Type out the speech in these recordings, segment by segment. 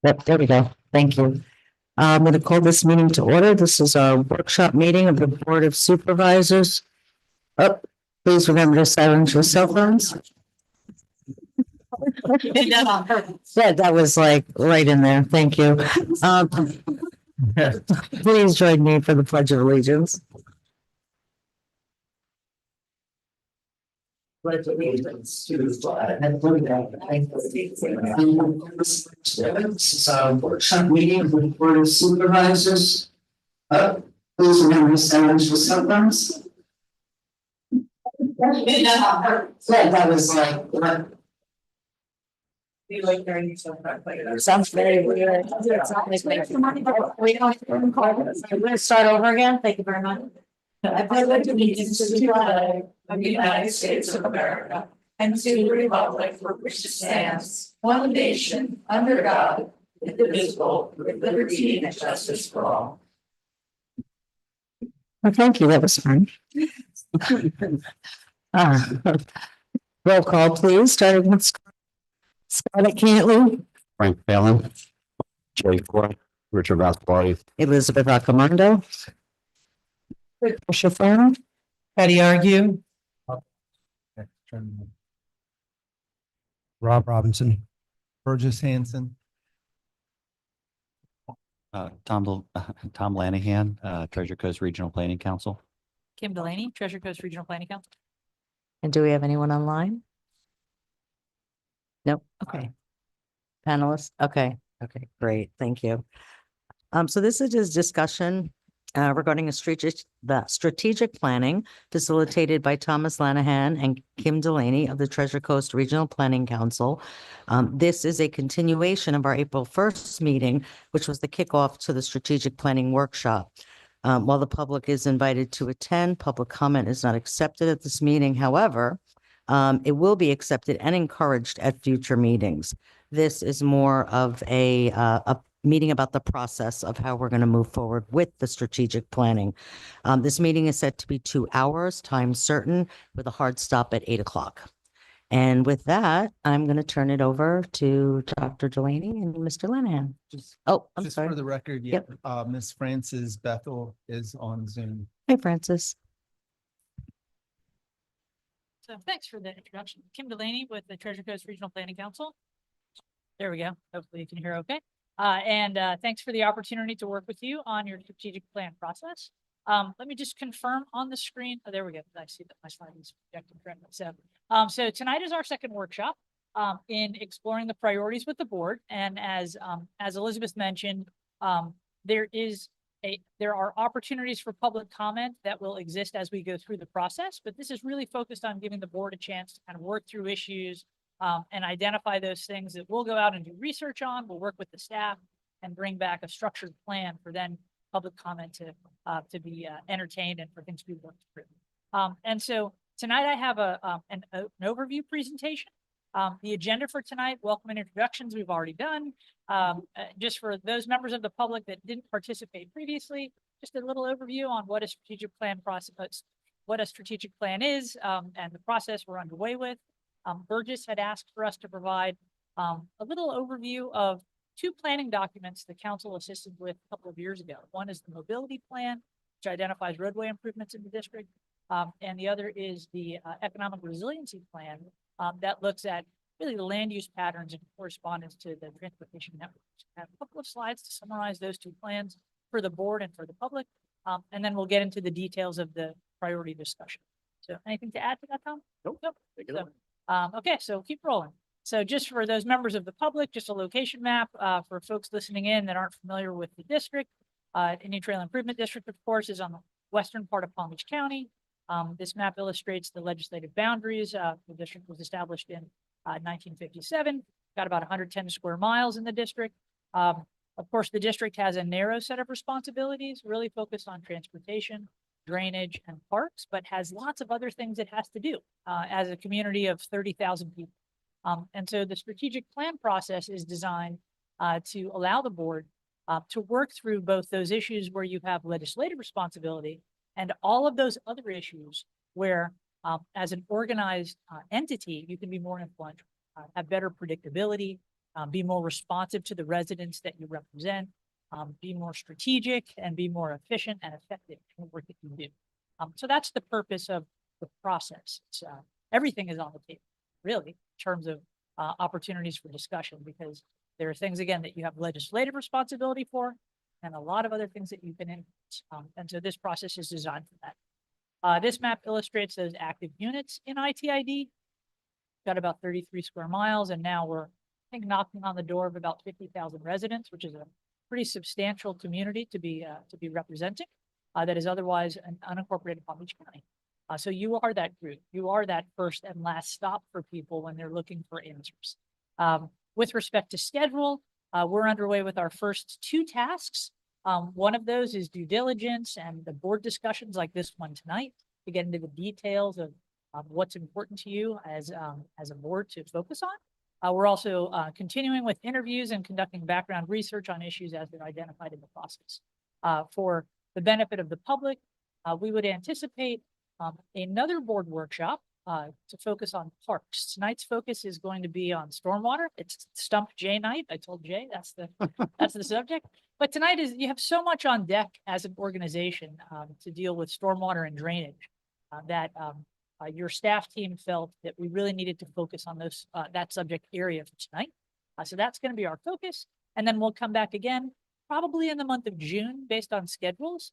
Yep, there we go. Thank you. I'm going to call this meeting to order. This is our workshop meeting of the Board of Supervisors. Oh, please remember to silence your cell phones. Yeah, that was like right in there. Thank you. Please join me for the Pledge of Allegiance. Pledge allegiance to the flag of the United States of America. This is our workshop meeting of the Board of Supervisors. Please remember to silence your cell phones. Yeah, that was like. Sounds very weird. We don't call this. I'm gonna start over again. Thank you very much. I pledge allegiance to the flag of the United States of America and to the republic for which it stands, one nation, under God, indivisible, with liberty and justice for all. Well, thank you. That was fun. Roll call, please, starting with Scott Cantley, Frank Fallon, Jay Ford, Richard Raspberry, Elizabeth Accomando, Patricia Farnham, Patty Argue, Rob Robinson, Burgess Hanson, Tom Lanahan, Treasure Coast Regional Planning Council. Kim Delaney, Treasure Coast Regional Planning Council. and do we have anyone online? Nope. Okay. Panelists? Okay. Okay, great. Thank you. So this is just discussion regarding the strategic planning facilitated by Thomas Lanahan and Kim Delaney of the Treasure Coast Regional Planning Council. This is a continuation of our April 1st meeting, which was the kickoff to the strategic planning workshop. While the public is invited to attend, public comment is not accepted at this meeting. However, it will be accepted and encouraged at future meetings. This is more of a meeting about the process of how we're going to move forward with the strategic planning. This meeting is set to be 2 hours, time certain, with a hard stop at 8 o'clock. And with that, I'm going to turn it over to Dr. Delaney and Mr. Lanahan. I'm just sorry. for the record, Yep. Miss Frances Bethel is on Zoom. Hi, Francis. So thanks for the introduction. Kim Delaney with the Treasure Coast Regional Planning Council. There we go. Hopefully you can hear okay. Thanks for the opportunity to work with you on your strategic plan process. Let me just confirm on the screen. Oh, there we go. I see that my slide is projected correctly. So tonight is our second workshop in exploring the priorities with the board. And as Elizabeth mentioned, there are opportunities for public comment that will exist as we go through the process, but this is really focused on giving the board a chance to kind of work through issues and identify those things that we'll go out and do research on. We'll work with the staff and bring back a structured plan for then public comment to be entertained and for things to be worked through. And so tonight I have an overview presentation. The agenda for tonight, welcome and introductions, we've already done. Just for those members of the public that didn't participate previously, just a little overview on what a strategic plan process, what a strategic plan is, and the process we're underway with. Burgess had asked for us to provide a little overview of 2 planning documents the council assisted with a couple of years ago. One is the mobility plan, which identifies roadway improvements in the district, and the other is the economic resiliency plan that looks at really the land use patterns in correspondence to the transportation networks. I have a couple of slides to summarize those 2 plans for the board and for the public, and then we'll get into the details of the priority discussion. So anything to add to that, Tom? Nope. Okay, so keep rolling. So just for those members of the public, just a location map for folks listening in that aren't familiar with the district. Indian Trail Improvement District, of course, is on the western part of Palm Beach County. This map illustrates the legislative boundaries. The district was established in 1957, got about 110 square miles in the district. Of course, the district has a narrow set of responsibilities, really focused on transportation, drainage, and parks, but has lots of other things it has to do as a community of 30,000 people. And so the strategic plan process is designed to allow the board to work through both those issues where you have legislative responsibility and all of those other issues where as an organized entity, you can be more influential, have better predictability, be more responsive to the residents that you represent, be more strategic and be more efficient and effective in the work that you do. So that's the purpose of the process. It's, everything is on the table, really, in terms of opportunities for discussion, because there are things, again, that you have legislative responsibility for, and a lot of other things that you can influence. And so this process is designed for that. This map illustrates those active units in ITID. Got about 33 square miles, and now we're, I think, knocking on the door of about 50,000 residents, which is a pretty substantial community to be representing, that is otherwise an unincorporated Palm Beach County. So you are that group. You are that first and last stop for people when they're looking for answers. With respect to schedule, we're underway with our first 2 tasks. One of those is due diligence and the board discussions like this one tonight to get into the details of what's important to you as a board to focus on. We're also continuing with interviews and conducting background research on issues as they're identified in the process. For the benefit of the public, we would anticipate another board workshop to focus on parks. Tonight's focus is going to be on stormwater. It's Stump Jay night. I told Jay that's the subject. But tonight you have so much on deck as an organization to deal with stormwater and drainage that your staff team felt that we really needed to focus on that subject area for tonight. So that's going to be our focus. And then we'll come back again, probably in the month of June, based on schedules,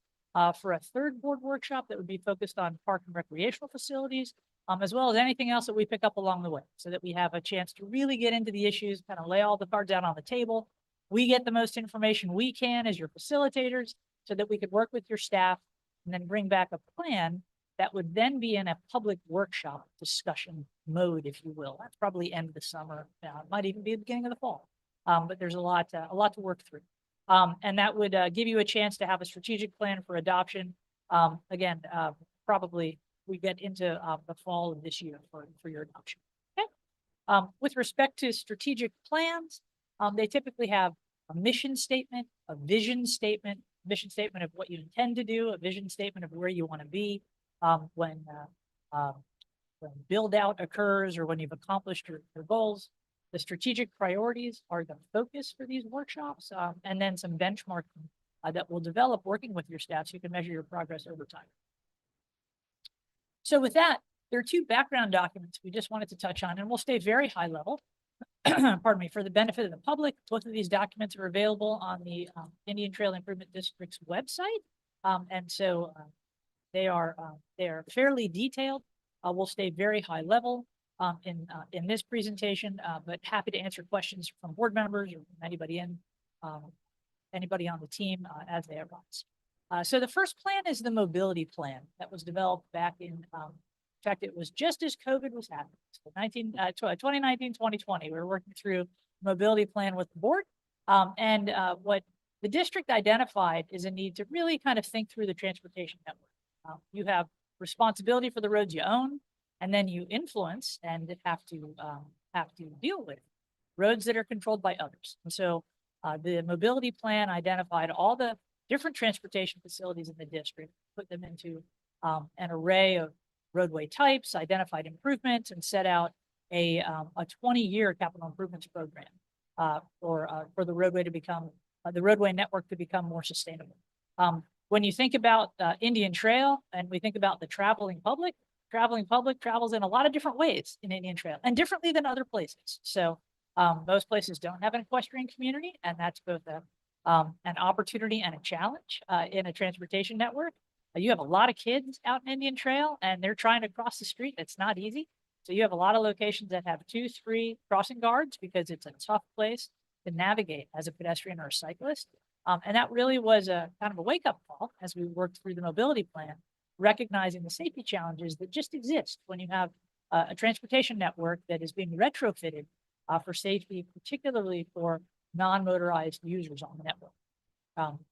for a third board workshop that would be focused on park and recreational facilities, as well as anything else that we pick up along the way, so that we have a chance to really get into the issues, kind of lay all the cards out on the table. We get the most information we can as your facilitators, so that we could work with your staff and then bring back a plan that would then be in a public workshop discussion mode, if you will. That's probably end of the summer, might even be the beginning of the fall. But there's a lot to work through. And that would give you a chance to have a strategic plan for adoption. Again, probably we get into the fall of this year for your adoption. Okay. With respect to strategic plans, they typically have a mission statement, a vision statement of what you intend to do, a vision statement of where you want to be when build out occurs or when you've accomplished your goals. The strategic priorities are the focus for these workshops, and then some benchmarking that will develop working with your staff so you can measure your progress over time. So with that, there are 2 background documents we just wanted to touch on, and we'll stay very high level. Pardon me, for the benefit of the public. Both of these documents are available on the Indian Trail Improvement District's website. And so they are fairly detailed. We'll stay very high level in this presentation, but happy to answer questions from board members or from anybody on the team as they arise. So the first plan is the mobility plan that was developed back in fact, it was just as COVID was happening. So 2019, 2020, we were working through mobility plan with the board. And what the district identified is a need to really kind of think through the transportation network. You have responsibility for the roads you own, and then you influence and have to deal with roads that are controlled by others. And so the mobility plan identified all the different transportation facilities in the district, put them into an array of roadway types, identified improvements, and set out a 20-year capital improvements program for the roadway to become the roadway network to become more sustainable. When you think about Indian Trail and we think about the traveling public travels in a lot of different ways in Indian Trail and differently than other places. So most places don't have an equestrian community, and that's both an opportunity and a challenge in a transportation network. You have a lot of kids out in Indian Trail and they're trying to cross the street. It's not easy. So you have a lot of locations that have 2, 3 crossing guards because it's a tough place to navigate as a pedestrian or a cyclist. And that really was a kind of a wake-up call as we worked through the mobility plan, recognizing the safety challenges that just exist when you have a transportation network that is being retrofitted for safety, particularly for non-motorized users on the network.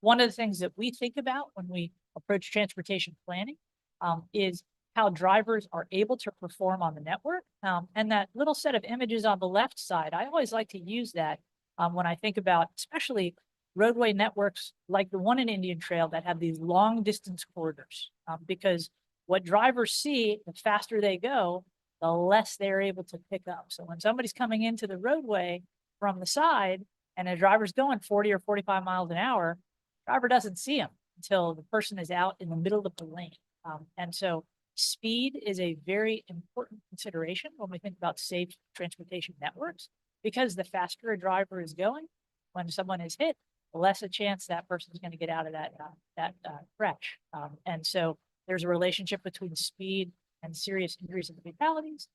One of the things that we think about when we approach transportation planning is how drivers are able to perform on the network. And that little set of images on the left side, I always like to use that when I think about especially roadway networks like the one in Indian Trail that have these long distance corridors, because what drivers see, the faster they go, the less they're able to pick up. So when somebody's coming into the roadway from the side and a driver's going 40 or 45 miles an hour, driver doesn't see him until the person is out in the middle of the lane. And so speed is a very important consideration when we think about safe transportation networks, because the faster a driver is going, when someone is hit, the less a chance that person is going to get out of that crash. And so there's a relationship between speed and serious injuries and fatalities,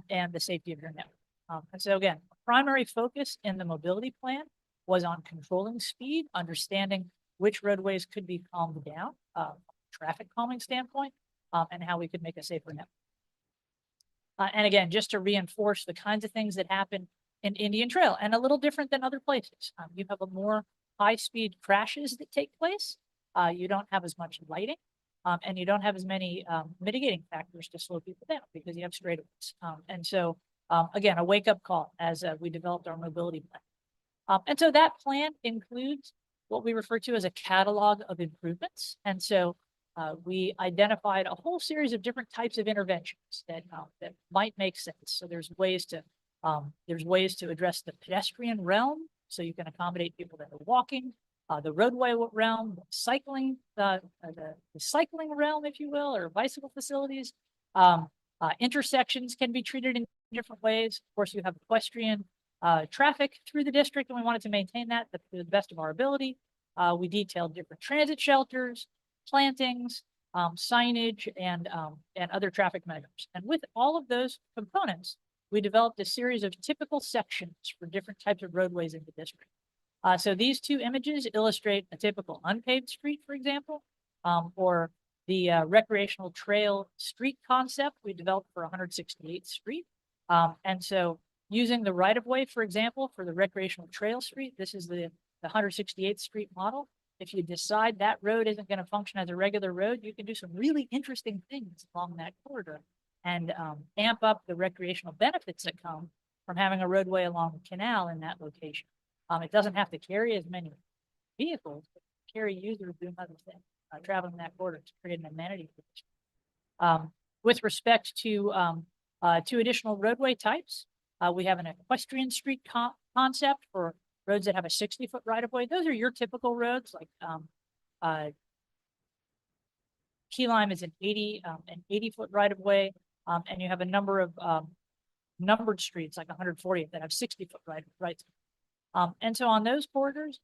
and the safety of your network. And so again, primary focus in the mobility plan was on controlling speed, understanding which roadways could be calmed down, traffic calming standpoint, and how we could make a safer network. And again, just to reinforce the kinds of things that happen in Indian Trail, and a little different than other places. You have a more high-speed crashes that take place. You don't have as much lighting, and you don't have as many mitigating factors to slow people down because you have straightaways. And so, again, a wake-up call as we developed our mobility plan. And so that plan includes what we refer to as a catalog of improvements. And so we identified a whole series of different types of interventions that might make sense. So there's ways to address the pedestrian realm, so you can accommodate people that are walking, the roadway realm, cycling, the cycling realm, if you will, or bicycle facilities. Intersections can be treated in different ways. Of course, you have equestrian traffic through the district, and we wanted to maintain that to the best of our ability. We detailed different transit shelters, plantings, signage, and other traffic measures. And with all of those components, we developed a series of typical sections for different types of roadways in the district. So these two images illustrate a typical unpaved street, for example, or the recreational trail street concept we developed for 168th Street. And so using the right-of-way, for example, for the recreational trail street, this is the 168th Street model. If you decide that road isn't going to function as a regular road, you can do some really interesting things along that corridor and amp up the recreational benefits that come from having a roadway along the canal in that location. It doesn't have to carry as many vehicles, but carry users doing other things, traveling that corridor to create an amenity. With respect to two additional roadway types, we have an equestrian street concept for roads that have a 60-foot right-of-way. Those are your typical roads, like Key Lime is an 80-foot right-of-way, and you have a number of numbered streets, like 140, that have 60-foot rights. And so on those corridors,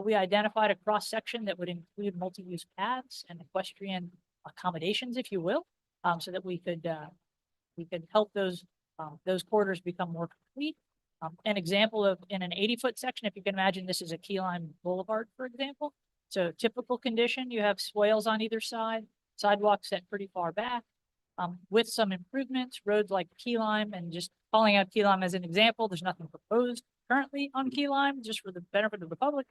we identified a cross-section that would include multi-use paths and equestrian accommodations, if you will, so that we could help those corridors become more complete. An example of in an 80-foot section, if you can imagine, this is a Key Lime Boulevard, for example. So typical condition, you have swales on either side, sidewalks set pretty far back. With some improvements, roads like Key Lime, and just calling out Key Lime as an example, there's nothing proposed currently on Key Lime, just for the benefit of the public.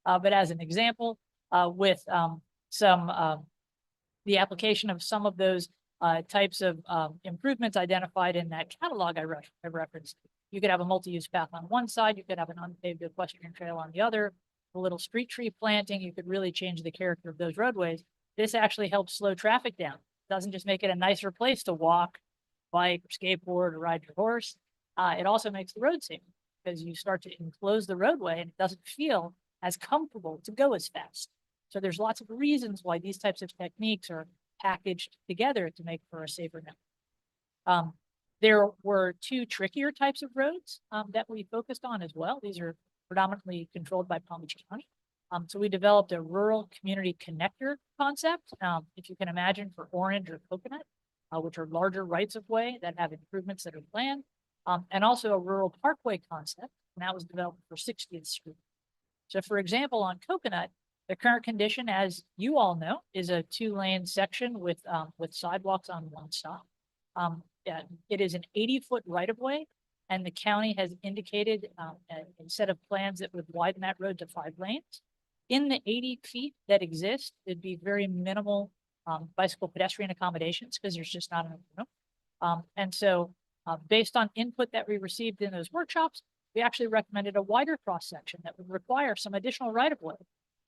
But as an example, with the application of some of those types of improvements identified in that catalog I referenced, you could have a multi-use path on one side, you could have an unpaved equestrian trail on the other, a little street tree planting, you could really change the character of those roadways. This actually helps slow traffic down. It doesn't just make it a nicer place to walk, bike, or skateboard, or ride your horse. It also makes the road safer because you start to enclose the roadway and it doesn't feel as comfortable to go as fast. So there's lots of reasons why these types of techniques are packaged together to make for a safer network. There were two trickier types of roads that we focused on as well. These are predominantly controlled by Palm Beach County. So we developed a rural community connector concept, if you can imagine, for Orange or Coconut, which are larger rights of way that have improvements that are planned, and also a rural parkway concept, and that was developed for 60th Street. So for example, on Coconut, the current condition, as you all know, is a 2-lane section with sidewalks on one side. It is an 80-foot right-of-way, and the county has indicated a set of plans that would widen that road to 5 lanes. In the 80 feet that exist, there'd be very minimal bicycle pedestrian accommodations because there's just not enough room. And so based on input that we received in those workshops, we actually recommended a wider cross-section that would require some additional right-of-way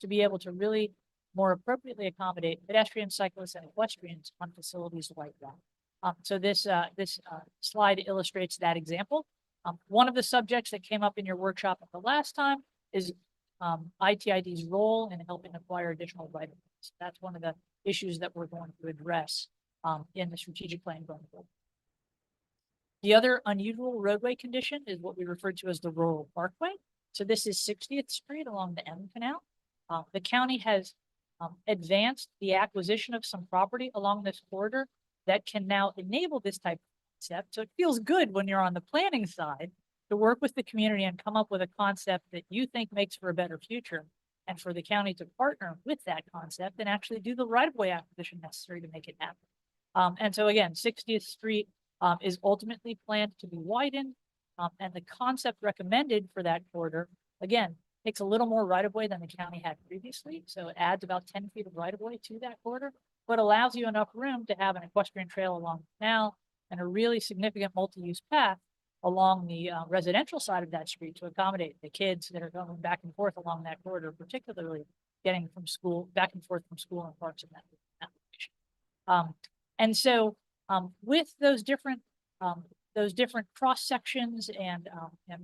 to be able to really more appropriately accommodate pedestrians, cyclists, and equestrians on facilities like that. So this slide illustrates that example. One of the subjects that came up in your workshop at the last time is ITID's role in helping acquire additional right of ways. That's one of the issues that we're going to address in the strategic plan going forward. The other unusual roadway condition is what we refer to as the rural parkway. So this is 60th Street along the M Canal. The county has advanced the acquisition of some property along this corridor that can now enable this type of concept. So it feels good when you're on the planning side to work with the community and come up with a concept that you think makes for a better future, and for the county to partner with that concept and actually do the right-of-way acquisition necessary to make it happen. And so again, 60th Street is ultimately planned to be widened, and the concept recommended for that corridor, again, takes a little more right-of-way than the county had previously. So it adds about 10 feet of right-of-way to that corridor, but allows you enough room to have an equestrian trail along the canal and a really significant multi-use path along the residential side of that street to accommodate the kids that are going back and forth along that corridor, particularly getting from school, back and forth from school and parks in that application. And so with those different cross sections and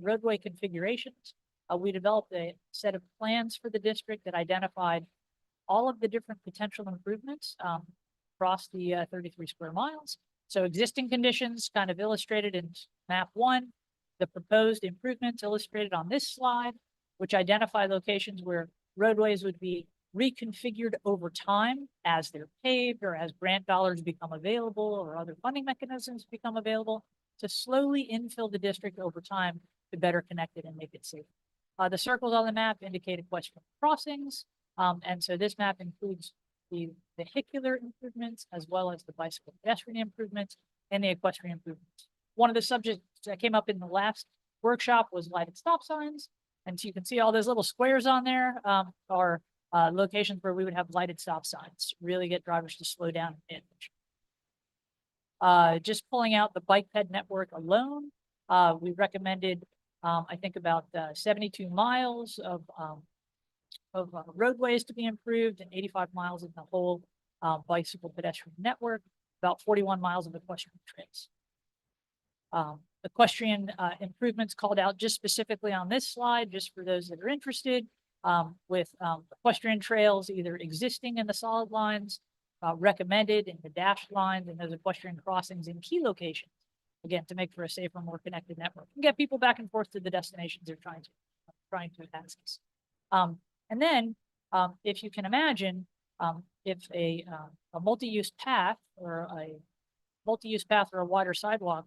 roadway configurations, we developed a set of plans for the district that identified all of the different potential improvements across the 33 square miles. So existing conditions kind of illustrated in map 1, the proposed improvements illustrated on this slide, which identify locations where roadways would be reconfigured over time as they're paved or as grant dollars become available or other funding mechanisms become available to slowly infill the district over time to better connect it and make it safe. The circles on the map indicate equestrian crossings. And so this map includes the vehicular improvements as well as the bicycle pedestrian improvements and the equestrian improvements. One of the subjects that came up in the last workshop was lighted stop signs. And so you can see all those little squares on there are locations where we would have lighted stop signs, really get drivers to slow down and pay attention. Just pulling out the bike ped network alone, we recommended, I think about 72 miles of roadways to be improved and 85 miles in the whole bicycle pedestrian network, about 41 miles of equestrian trails. Equestrian improvements called out just specifically on this slide, just for those that are interested, with equestrian trails either existing in the solid lines, recommended in the dashed lines, and those equestrian crossings in key locations, again, to make for a safer, more connected network and get people back and forth to the destinations they're trying to access. And then, if you can imagine, if a multi-use path or a wider sidewalk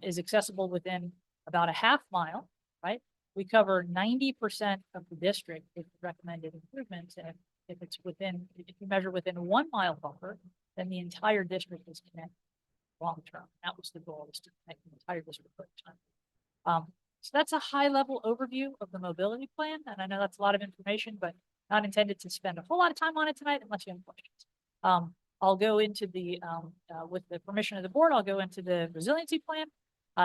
is accessible within about a half mile, right? We cover 90% of the district with recommended improvements. And if you measure within a 1 mile buffer, then the entire district is connected long term. That was the goal, is to connect the entire district over time. So that's a high level overview of the mobility plan. And I know that's a lot of information, but not intended to spend a whole lot of time on it tonight unless you have questions. I'll go into with the permission of the board, I'll go into the resiliency plan.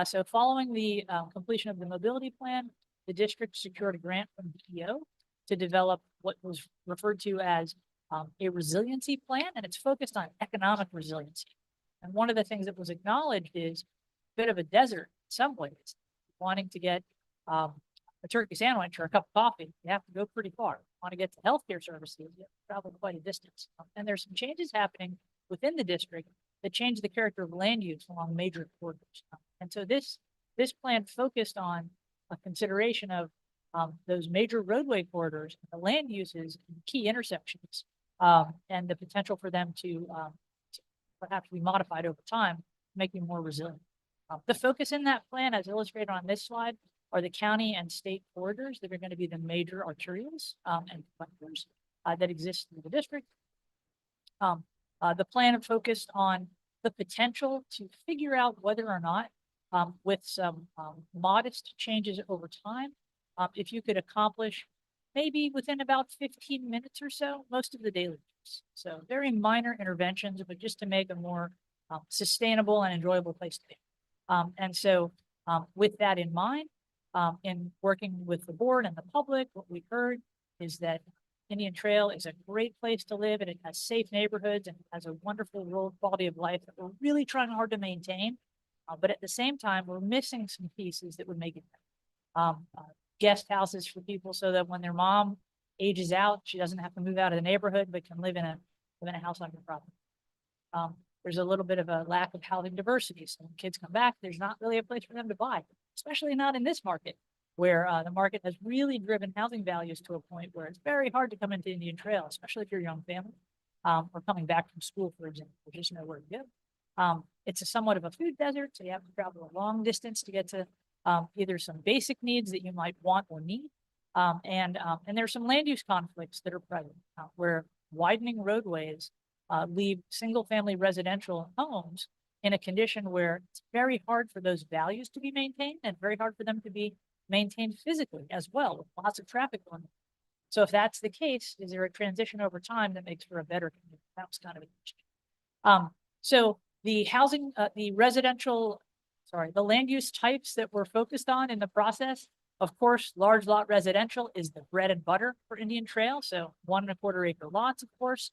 So following the completion of the mobility plan, the district secured a grant from DEO to develop what was referred to as a resiliency plan, and it's focused on economic resiliency. And one of the things that was acknowledged is a bit of a desert in some ways. Wanting to get a turkey sandwich or a cup of coffee, you have to go pretty far. Want to get to healthcare services, you have to travel quite a distance. And there's some changes happening within the district that change the character of land use along major corridors. And so this plan focused on a consideration of those major roadway corridors, the land uses, and key intersections, and the potential for them to perhaps be modified over time, making more resilient. The focus in that plan, as illustrated on this slide, are the county and state corridors that are going to be the major arterials and collectors that exist in the district. The plan focused on the potential to figure out whether or not, with some modest changes over time, if you could accomplish maybe within about 15 minutes or so, most of the daily use. So very minor interventions, but just to make a more sustainable and enjoyable place to be. And so with that in mind, in working with the board and the public, what we heard is that Indian Trail is a great place to live, and it has safe neighborhoods and it has a wonderful rural quality of life that we're really trying hard to maintain. But at the same time, we're missing some pieces that would make it better. Guest houses for people so that when their mom ages out, she doesn't have to move out of the neighborhood, but can live in a house on your property. There's a little bit of a lack of housing diversity. So when kids come back, there's not really a place for them to buy, especially not in this market, where the market has really driven housing values to a point where it's very hard to come into Indian Trail, especially if you're a young family, or coming back from school, for example. There's just nowhere to go. It's a somewhat of a food desert, so you have to travel a long distance to get to either some basic needs that you might want or need. And there's some land use conflicts that are present, where widening roadways leave single-family residential homes in a condition where it's very hard for those values to be maintained and very hard for them to be maintained physically as well, with lots of traffic on them. So if that's the case, is there a transition over time that makes for a better community? That was kind of interesting. So the housing, the land use types that we're focused on in the process, of course, large lot residential is the bread and butter for Indian Trail. So 1.25 acre lots, of course,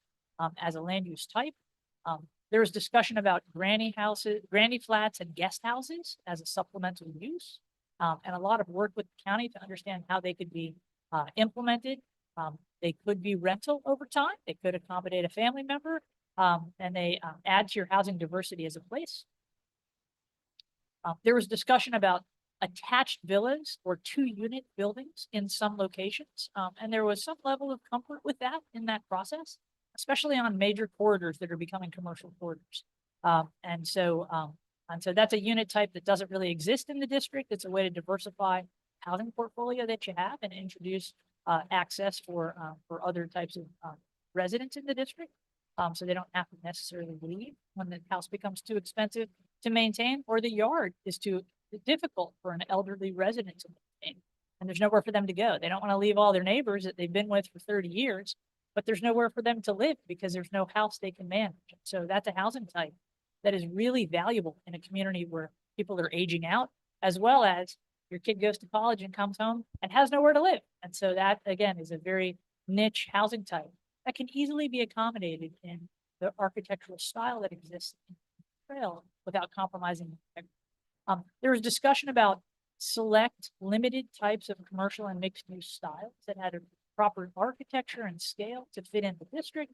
as a land use type. There was discussion about granny flats and guest houses as a supplemental use. And a lot of work with the county to understand how they could be implemented. They could be rental over time. They could accommodate a family member, and they add to your housing diversity as a place. There was discussion about attached villas or 2-unit buildings in some locations. And there was some level of comfort with that in that process, especially on major corridors that are becoming commercial corridors. And so that's a unit type that doesn't really exist in the district. It's a way to diversify housing portfolio that you have and introduce access for other types of residents in the district. So they don't have to necessarily leave when the house becomes too expensive to maintain, or the yard is too difficult for an elderly resident to maintain, and there's nowhere for them to go. They don't want to leave all their neighbors that they've been with for 30 years, but there's nowhere for them to live because there's no house they can manage. So that's a housing type that is really valuable in a community where people are aging out, as well as your kid goes to college and comes home and has nowhere to live. And so that, again, is a very niche housing type that can easily be accommodated in the architectural style that exists in the trail without compromising. There was discussion about select limited types of commercial and mixed use styles that had a proper architecture and scale to fit in the district.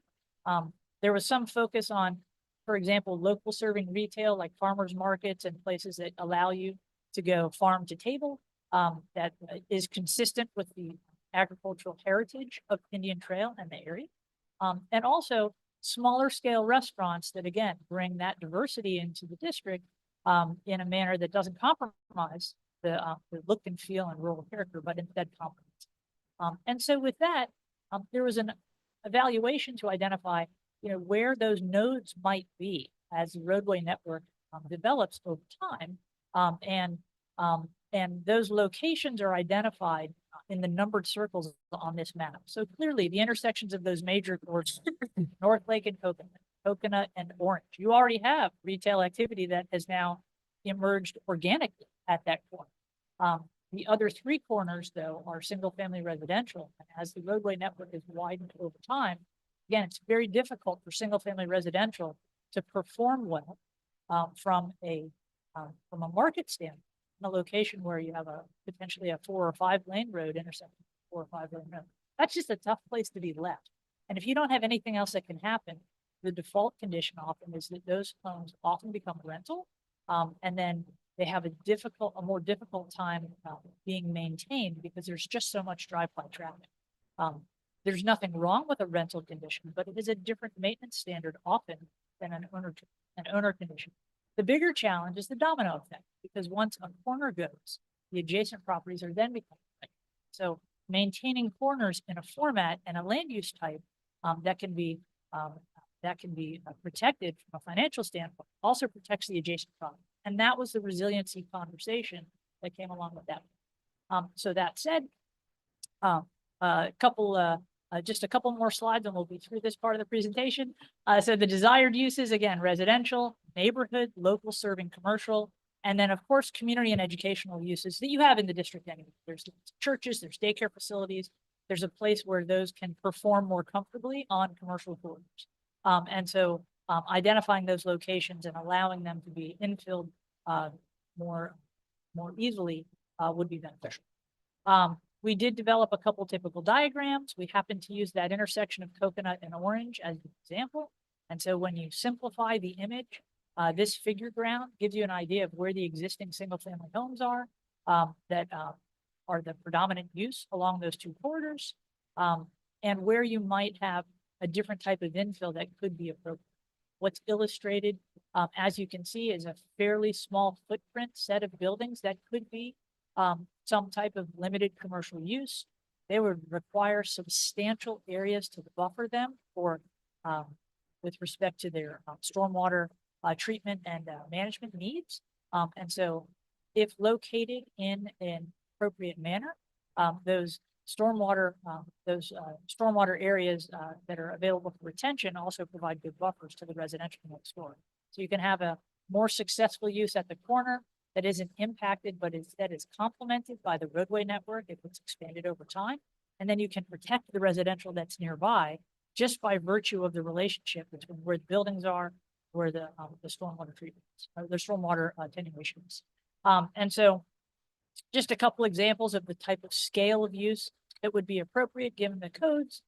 There was some focus on, for example, local serving retail like farmers markets and places that allow you to go farm to table, that is consistent with the agricultural heritage of Indian Trail and the area. And also smaller scale restaurants that, again, bring that diversity into the district in a manner that doesn't compromise the look and feel and rural character, but instead complements. And so with that, there was an evaluation to identify, where those nodes might be as the roadway network develops over time. And those locations are identified in the numbered circles on this map. So clearly the intersections of those major corridors, North Lake and Coconut and Orange, you already have retail activity that has now emerged organically at that corner. The other 3 corners, though, are single-family residential. And as the roadway network is widened over time, again, it's very difficult for single-family residential to perform well from a market standpoint in a location where you have potentially a 4 or 5 lane road intersecting 4 or 5 lane road. That's just a tough place to be left. And if you don't have anything else that can happen, the default condition often is that those homes often become rental, and then they have a more difficult time being maintained because there's just so much drive-by traffic. There's nothing wrong with a rental condition, but it is a different maintenance standard often than an owner condition. The bigger challenge is the domino effect, because once a corner goes, the adjacent properties are then becoming right. So maintaining corners in a format and a land use type that can be protected from a financial standpoint also protects the adjacent property. And that was the resiliency conversation that came along with that. So that said, just a couple more slides and we'll be through this part of the presentation. So the desired uses, again, residential, neighborhood, local serving commercial, and then of course, community and educational uses that you have in the district anyway. There's churches, there's daycare facilities. There's a place where those can perform more comfortably on commercial corridors. And so identifying those locations and allowing them to be infilled more easily, would be beneficial. We did develop a couple typical diagrams. We happen to use that intersection of Coconut and Orange as an example. And so when you simplify the image, this figure ground gives you an idea of where the existing single-family homes are that are the predominant use along those two corridors, and where you might have a different type of infill that could be appropriate. What's illustrated, as you can see, is a fairly small footprint set of buildings that could be some type of limited commercial use. They would require substantial areas to buffer them for with respect to their stormwater treatment and management needs. And so if located in an appropriate manner, those stormwater areas that are available for retention also provide good buffers to the residential next door. So you can have a more successful use at the corner that isn't impacted, but instead is complemented by the roadway network if it's expanded over time. And then you can protect the residential that's nearby just by virtue of the relationship between where the buildings are, where the stormwater treatments, or the stormwater attenuation is. And so just a couple examples of the type of scale of use that would be appropriate given the codes.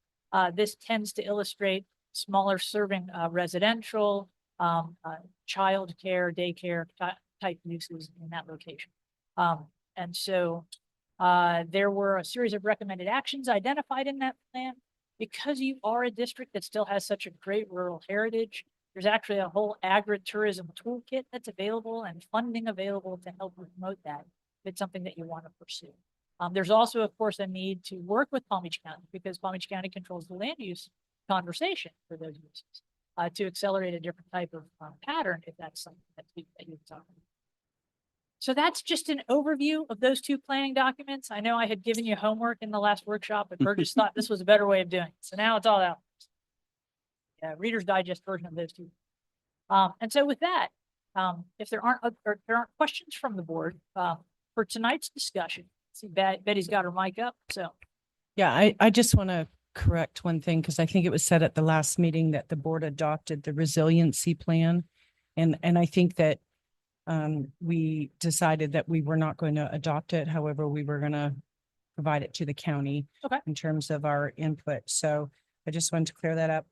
This tends to illustrate smaller serving residential, child care, daycare type uses in that location. And so there were a series of recommended actions identified in that plan. Because you are a district that still has such a great rural heritage, there's actually a whole agritourism toolkit that's available and funding available to help promote that if it's something that you want to pursue. There's also, of course, a need to work with Palm Beach County because Palm Beach County controls the land use conversation for those uses to accelerate a different type of pattern if that's something that you're talking about. So that's just an overview of those two planning documents. I know I had given you homework in the last workshop, but Burgess thought this was a better way of doing it. So now it's all out. Yeah, Reader's Digest version of those two. And so with that, if there aren't questions from the board for tonight's discussion, see Betty's got her mic up. So Yeah, I just want to correct one thing because I think it was said at the last meeting that the board adopted the resiliency plan. And I think that we decided that we were not going to adopt it. However, we were going to provide it to the county in terms of our input. So I just wanted to clear that up.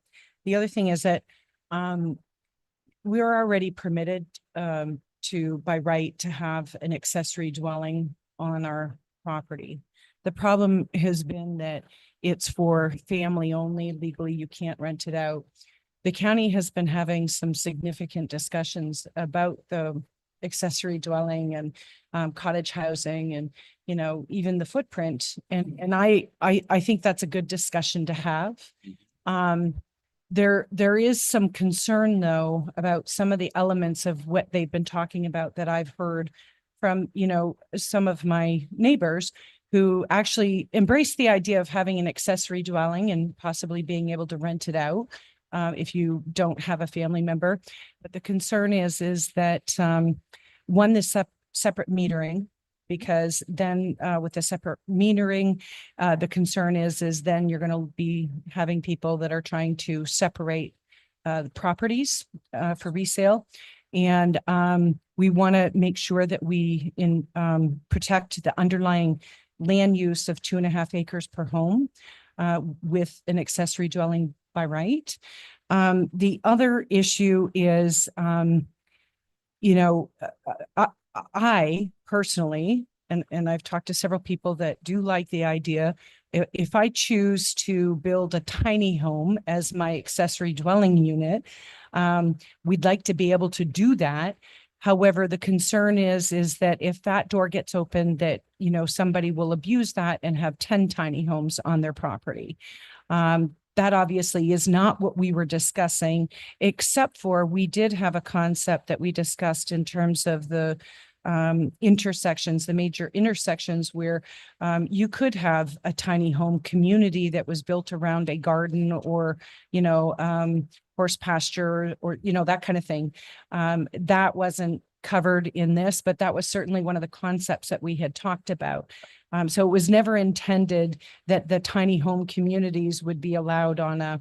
The other thing is that we're already permitted by right to have an accessory dwelling on our property. The problem has been that it's for family only. Legally, you can't rent it out. The county has been having some significant discussions about the accessory dwelling and cottage housing and, you know, even the footprint. And I think that's a good discussion to have. There is some concern though about some of the elements of what they've been talking about that I've heard from, you know, some of my neighbors who actually embrace the idea of having an accessory dwelling and possibly being able to rent it out if you don't have a family member. But the concern is that one, the separate metering, because then with the separate metering, the concern is then you're going to be having people that are trying to separate the properties for resale. And we want to make sure that we protect the underlying land use of 2.5 acres per home with an accessory dwelling by right. The other issue is, you know, I personally, and I've talked to several people that do like the idea, if I choose to build a tiny home as my accessory dwelling unit, we'd like to be able to do that. However, the concern is that if that door gets open, that, you know, somebody will abuse that and have 10 tiny homes on their property. That obviously is not what we were discussing, except for we did have a concept that we discussed in terms of the intersections, the major intersections where you could have a tiny home community that was built around a garden or, you know, horse pasture or, you know, that kind of thing. That wasn't covered in this, but that was certainly one of the concepts that we had talked about. So it was never intended that the tiny home communities would be allowed on a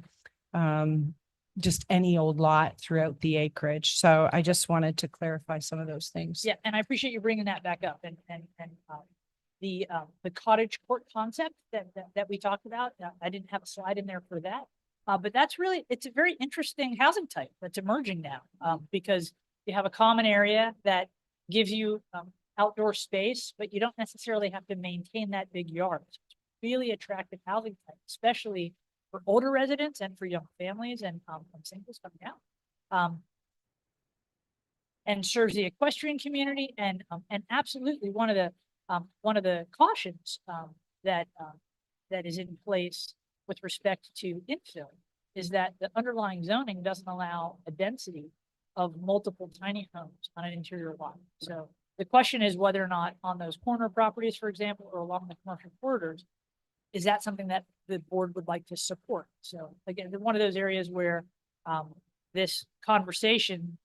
just any old lot throughout the acreage. So I just wanted to clarify some of those things. Yeah, and I appreciate you bringing that back up the cottage court concept that we talked about. I didn't have a slide in there for that. But that's really, it's a very interesting housing type that's emerging now, because you have a common area that gives you outdoor space, but you don't necessarily have to maintain that big yard. It's really attractive housing type, especially for older residents and for young families and singles coming out. And serves the equestrian community and absolutely one of the cautions that is in place with respect to infill is that the underlying zoning doesn't allow a density of multiple tiny homes on an interior lot. So the question is whether or not on those corner properties, for example, or along the commercial corridors, is that something that the board would like to support? So again, one of those areas where this conversation,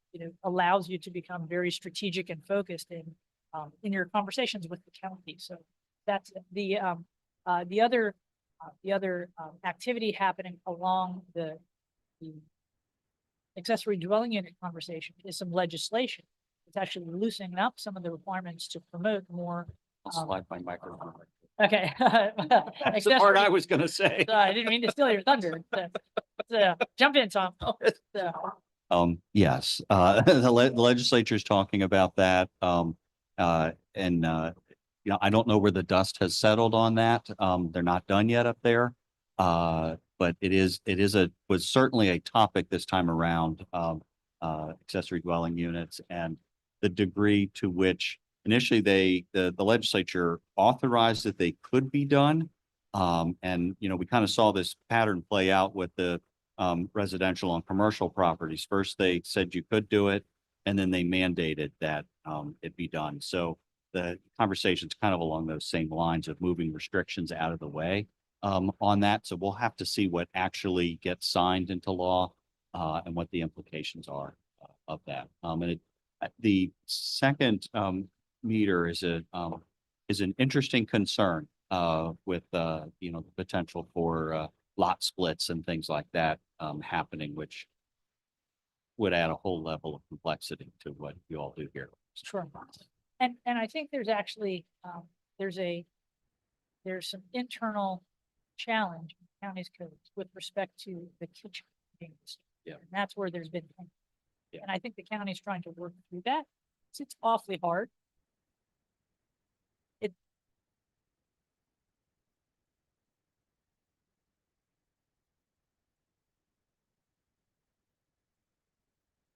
allows you to become very strategic and focused in your conversations with the county. So that's the other activity happening along the accessory dwelling unit conversation is some legislation. It's actually loosening up some of the requirements to promote more. Slide my microphone. Okay. That's the part I was gonna say. I didn't mean to steal your thunder. So, jump in, Tom. So, Yes, the legislature is talking about that. I don't know where the dust has settled on that. They're not done yet up there. But was certainly a topic this time around, accessory dwelling units and the degree to which initially the legislature authorized that they could be done. We kind of saw this pattern play out with the residential and commercial properties. First, they said you could do it, and then they mandated that it be done. So the conversation's kind of along those same lines of moving restrictions out of the way on that. So we'll have to see what actually gets signed into law and what the implications are of that. The second meter is an interesting concern with the potential for lot splits and things like that happening, which would add a whole level of complexity to what you all do here. sure. And I think there's actually, there's some internal challenge in the county's codes with respect to the kitchen. being disturbed. Yeah. And that's where there's been. Yeah. And I think the county is trying to work through that. It's awfully hard.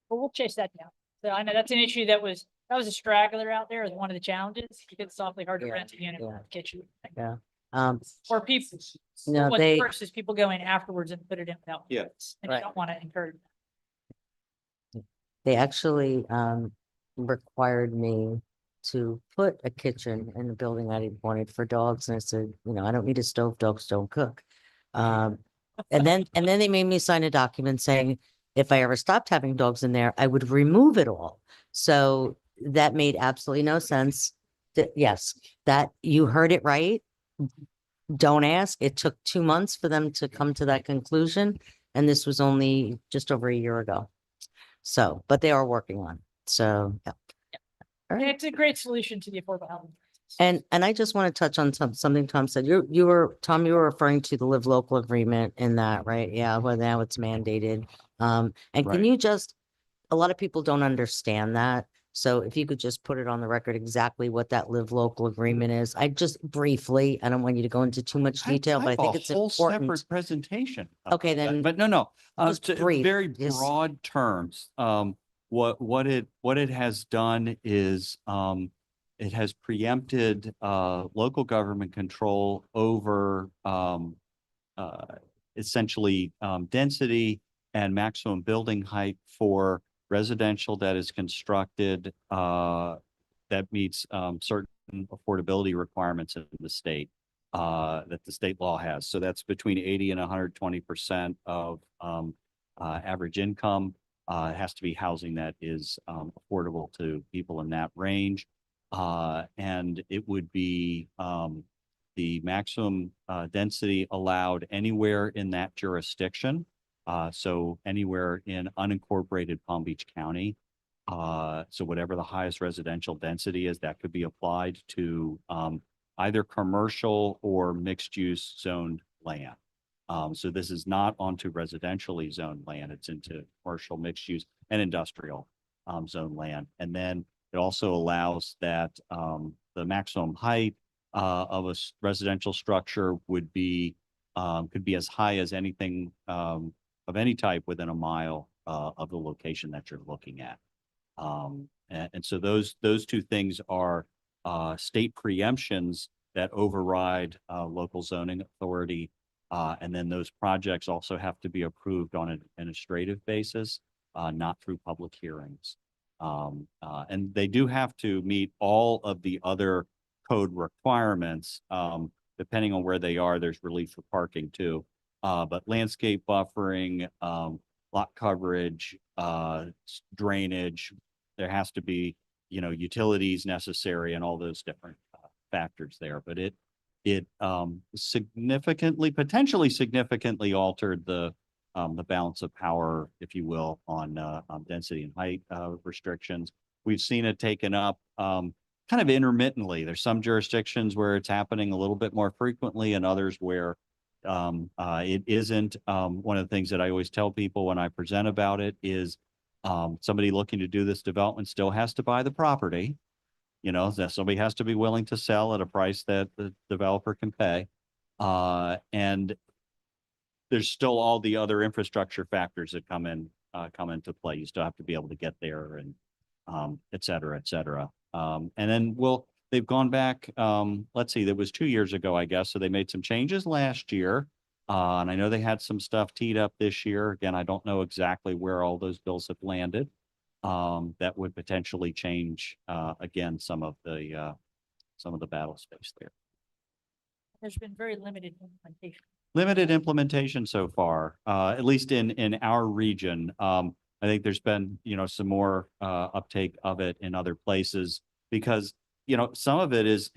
But we'll chase that down. So I know that's an issue that was a straggler out there as one of the challenges, because it's awfully hard to Yeah, rent a unit yeah. with a kitchen. Um, Or people, no, what's they, worse is people go in afterwards and put it in without. Yeah. permits, And you Right. don't want to encourage that. they actually, required me to put a kitchen in the building I wanted for dogs. And I said, I don't need a stove, dogs don't cook. And then they made me sign a document saying, if I ever stopped having dogs in there, I would remove it all. So that made absolutely no sense. Yes, that you heard it right. Don't ask. It took 2 months for them to come to that conclusion. And this was only just over a year ago. So, but they are working on it. So, yeah. All And right. it's a great solution to the affordable housing. crisis. And I just want to touch on something Tom said. You were referring to the live local agreement in that, right? Yeah, well, now it's mandated. And can Right. you just, a lot of people don't understand that. So if you could just put it on the record exactly what that live local agreement is. I just briefly, I don't want you to go into too much detail, but I think it's a whole important. separate presentation. Okay, about that. then But no, just to brief, very just- broad terms, what it has done is, it has preempted, local government control over, essentially, density and maximum building height for residential that is constructed, that meets, certain affordability requirements in the state, that the state law has. So that's between 80 and 120% of, average income. It has to be housing that is, affordable to people in that range. And it would be, the maximum, density allowed anywhere in that jurisdiction. So anywhere in unincorporated Palm Beach County. So whatever the highest residential density is, that could be applied to either commercial or mixed use zoned land. So this is not onto residentially zoned land. It's into commercial, mixed use and industrial zone land. And then it also allows that the maximum height of a residential structure would be could be as high as anything of any type within a mile of the location that you're looking at. And so those two things are state preemptions that override local zoning authority. And then those projects also have to be approved on an administrative basis, not through public hearings. And they do have to meet all of the other code requirements. Depending on where they are, there's relief for parking too. But landscape buffering, lot coverage, drainage, there has to be, utilities necessary and all those different factors there. But it potentially significantly altered the balance of power, if you will, on density and height restrictions. We've seen it taken up kind of intermittently. There's some jurisdictions where it's happening a little bit more frequently and others where it isn't. One of the things that I always tell people when I present about it is somebody looking to do this development still has to buy the property. That somebody has to be willing to sell at a price that the developer can pay. And there's still all the other infrastructure factors that come into play. You still have to be able to get there and et cetera, et cetera. And then they've gone back, let's see, that was 2 years ago, I guess. So they made some changes last year. And I know they had some stuff teed up this year. Again, I don't know exactly where all those bills have landed. That would potentially change, again, some of the battle space there. There's been very limited implementation. Limited implementation so far, at least in our region. I think there's been, some more uptake of it in other places because, some of it is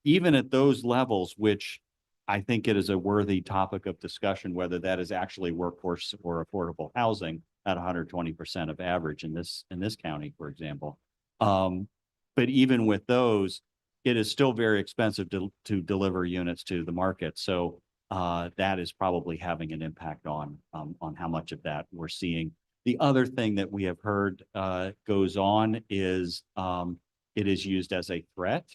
even at those levels, which I think it is a worthy topic of discussion, whether that is actually workforce or affordable housing at 120% of average in this county, for example. But even with those, it is still very expensive to deliver units to the market. So that is probably having an impact on how much of that we're seeing. The other thing that we have heard goes on is it is used as a threat.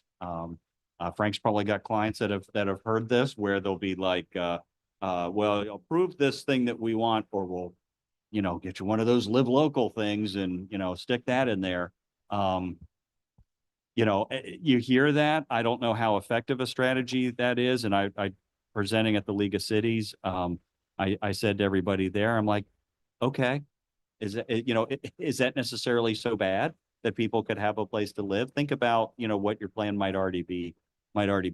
Frank's probably got clients that have heard this where they'll be like, well, approve this thing that we want, or we'll, get you one of those live local things and, stick that in there. You hear that. I don't know how effective a strategy that is. And I presenting at the League of Cities, I said to everybody there, I'm like, okay, is that necessarily so bad that people could have a place to live? Think about, what your plan might already be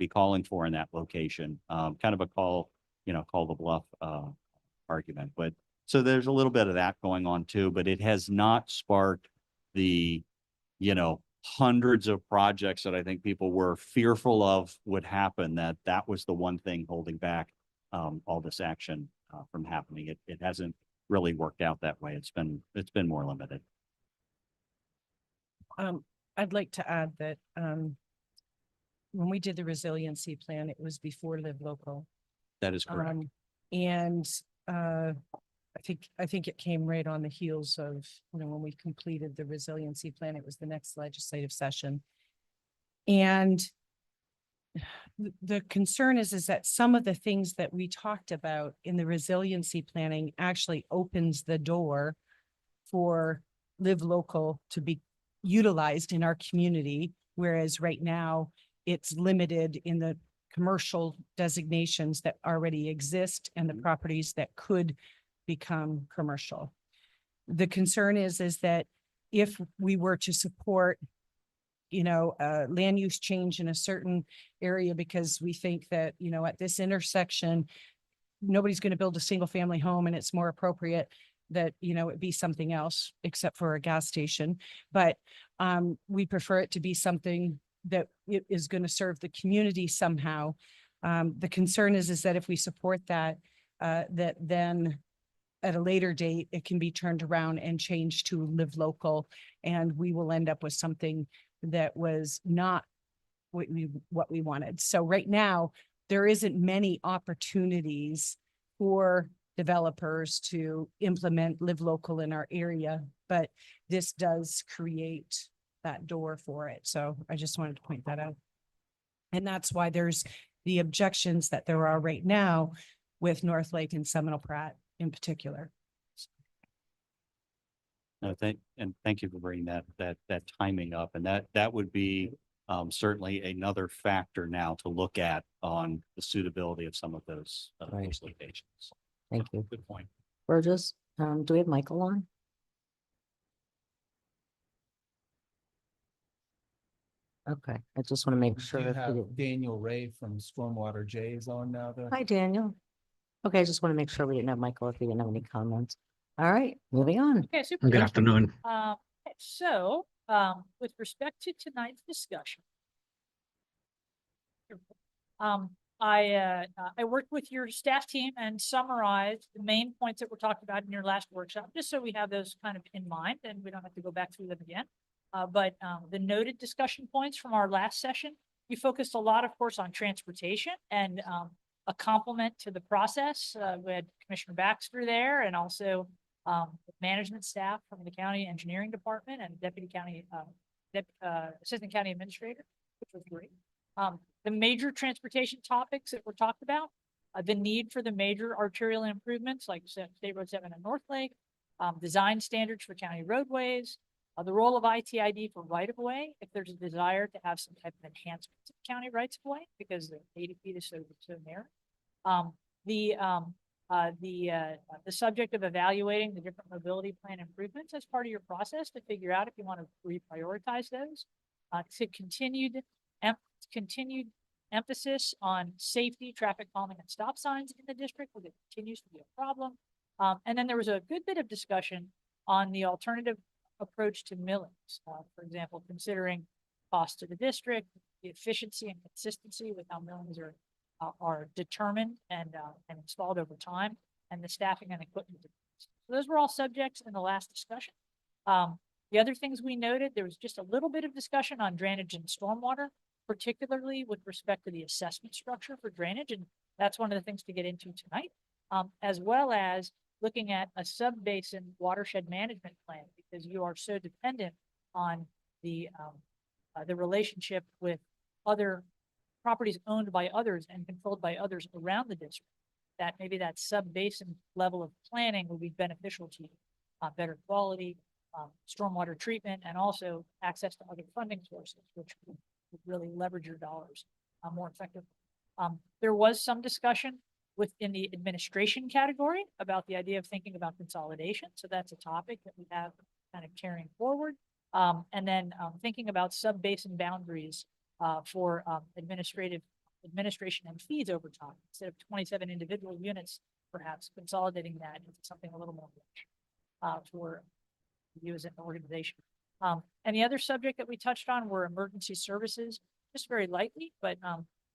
calling for in that location. Kind of a call the bluff argument. But so there's a little bit of that going on too, but it has not sparked the, hundreds of projects that I think people were fearful of would happen. That was the one thing holding back all this action from happening. It hasn't really worked out that way. It's been more limited. I'd like to add that when we did the resiliency plan, it was before Live Local. That is correct. And I think it came right on the heels of, when we completed the resiliency plan, it was the next legislative session. And the concern is that some of the things that we talked about in the resiliency planning actually opens the door for Live Local to be utilized in our community. Whereas right now it's limited in the commercial designations that already exist and the properties that could become commercial. The concern is that if we were to support, land use change in a certain area, because we think that, at this intersection, nobody's going to build a single family home and it's more appropriate that, it be something else except for a gas station. But we prefer it to be something that it is going to serve the community somehow. The concern is that if we support that, that then at a later date, it can be turned around and changed to live local. And we will end up with something that was not what we wanted. So right now, there isn't many opportunities for developers to implement live local in our area, but this does create that door for it. So I just wanted to point that out. And that's why there's the objections that there are right now with North Lake and Seminole Pratt in particular. No, thank you for bringing that timing up. And that would be certainly another factor now to look at on the suitability of some of those Right. locations. Thank you. Good point. Burgess, do we have Michael on? Okay, I just want to make We sure. do if we have didn't- Daniel Ray from Stormwater J is on now, though. Hi, Daniel. Okay, I just want to make sure we didn't have Michael if we didn't have any comments. All right, moving on. Okay, super. Good afternoon. So, with respect to tonight's discussion. I worked with your staff team and summarized the main points that were talked about in your last workshop, just so we have those kind of in mind and we don't have to go back through them again. But the noted discussion points from our last session, we focused a lot, of course, on transportation and a complement to the process. We had Commissioner Baxter there and also management staff from the county engineering department and assistant county administrator, which was great. The major transportation topics that were talked about, the need for the major arterial improvements like State Road 7 and North Lake, design standards for county roadways, the role of ITID for right-of-way, if there's a desire to have some type of enhancement to county rights-of-way because the 80 feet is so narrow. The subject of evaluating the different mobility plan improvements as part of your process to figure out if you want to reprioritize those. To continued emphasis on safety, traffic calming, and stop signs in the district, because it continues to be a problem. And then there was a good bit of discussion on the alternative approach to millings. For example, considering cost to the district, the efficiency and consistency with how millings are determined and installed over time, and the staffing and equipment. So those were all subjects in the last discussion. The other things we noted, there was just a little bit of discussion on drainage and stormwater, particularly with respect to the assessment structure for drainage. And that's one of the things to get into tonight, as well as looking at a sub-basin watershed management plan, because you are so dependent on the relationship with other properties owned by others and controlled by others around the district, that maybe that sub-basin level of planning will be beneficial to you. Better quality, stormwater treatment, and also access to other funding sources, which would really leverage your dollars more effectively. There was some discussion within the administration category about the idea of thinking about consolidation. So that's a topic that we have kind of carrying forward. And then thinking about sub-basin boundaries for administration and fees over time, instead of 27 individual units, perhaps consolidating that into something a little more rich for you as an organization. And the other subject that we touched on were emergency services, just very lightly, but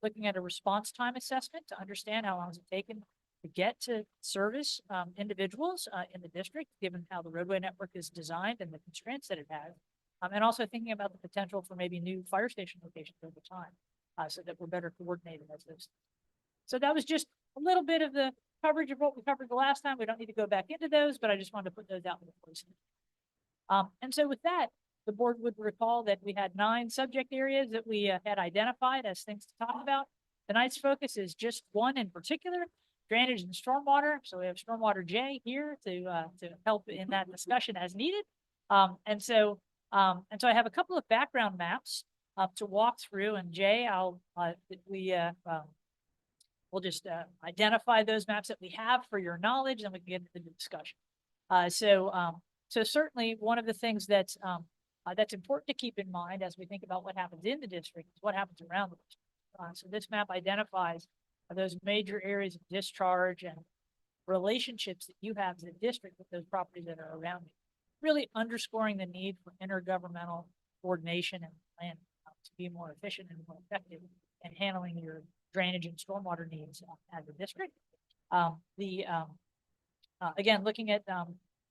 looking at a response time assessment to understand how long it's taken to get to service individuals in the district, given how the roadway network is designed and the constraints that it has. And also thinking about the potential for maybe new fire station locations over time, so that we're better coordinated as those. So that was just a little bit of the coverage of what we covered the last time. We don't need to go back into those, but I just wanted to put those out in the place. And so with that, the board would recall that we had 9 subject areas that we had identified as things to talk about. Tonight's focus is just one in particular, drainage and stormwater. So we have Stormwater J here to help in that discussion as needed. And so I have a couple of background maps to walk through, and Jay, we'll just identify those maps that we have for your knowledge, and we can get into the discussion. So certainly one of the things that's important to keep in mind as we think about what happens in the district is what happens around the district. So this map identifies those major areas of discharge and relationships that you have as a district with those properties that are around you, really underscoring the need for intergovernmental coordination and planning to be more efficient and more effective in handling your drainage and stormwater needs as a district. Again, looking at,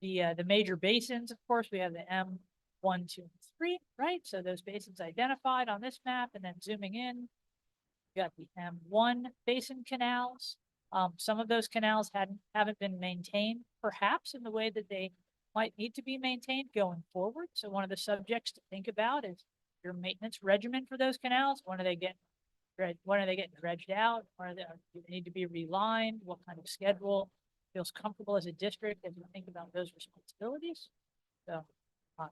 the major basins, of course, we have the M1, 2, and 3, right? So those basins identified on this map, and then zooming in, you got the M1 basin canals. Some of those canals haven't been maintained, perhaps in the way that they might need to be maintained going forward. So one of the subjects to think about is your maintenance regimen for those canals. When are they getting dredged out? Do they need to be relined? What kind of schedule feels comfortable as a district as we think about those responsibilities? So,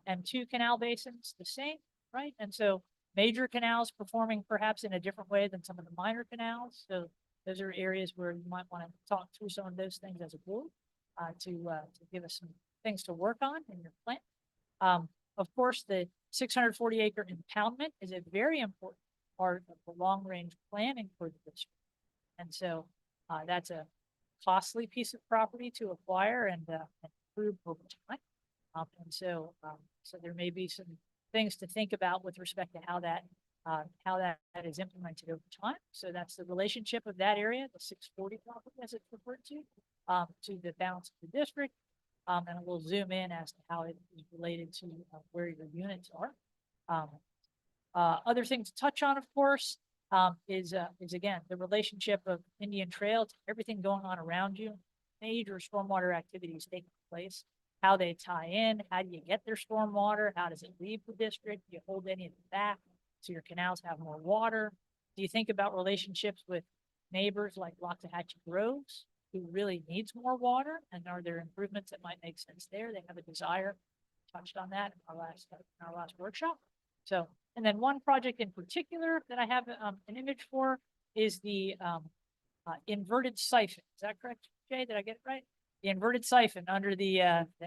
M2 canal basins, the same, right? And so major canals performing perhaps in a different way than some of the minor canals. So those are areas where you might want to talk through some of those things as a board, to give us some things to work on in your plan. Of course, the 640 acre impoundment is a very important part of the long range planning for the district. And so, that's a costly piece of property to acquire and improve over time. So there may be some things to think about with respect to how that is implemented over time. So that's the relationship of that area, the 640 property as it's referred to the balance of the district. And we'll zoom in as to how it is related to where your units are. Other things to touch on, of course, is again, the relationship of Indian Trail to everything going on around you, major stormwater activities taking place, how they tie in, how do you get their stormwater, how does it leave the district, do you hold any of it back so your canals have more water? Do you think about relationships with neighbors like Loxahatchee Groves, who really needs more water, and are there improvements that might make sense there? They have a desire, touched on that in our last workshop. So, and then one project in particular that I have an image for is the inverted siphon. Is that correct, Jay? Did I get it right? The inverted siphon under the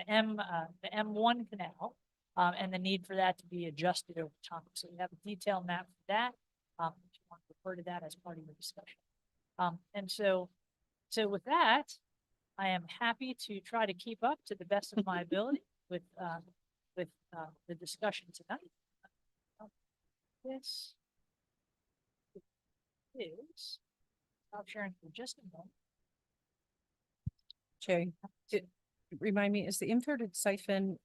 M1 canal, and the need for that to be adjusted over time. So we have a detailed map for that. If you want to refer to that as part of your discussion. And so with that, I am happy to try to keep up to the best of my ability with the discussion tonight. This is, stop sharing for just a moment. Jay, remind me, is the inverted siphon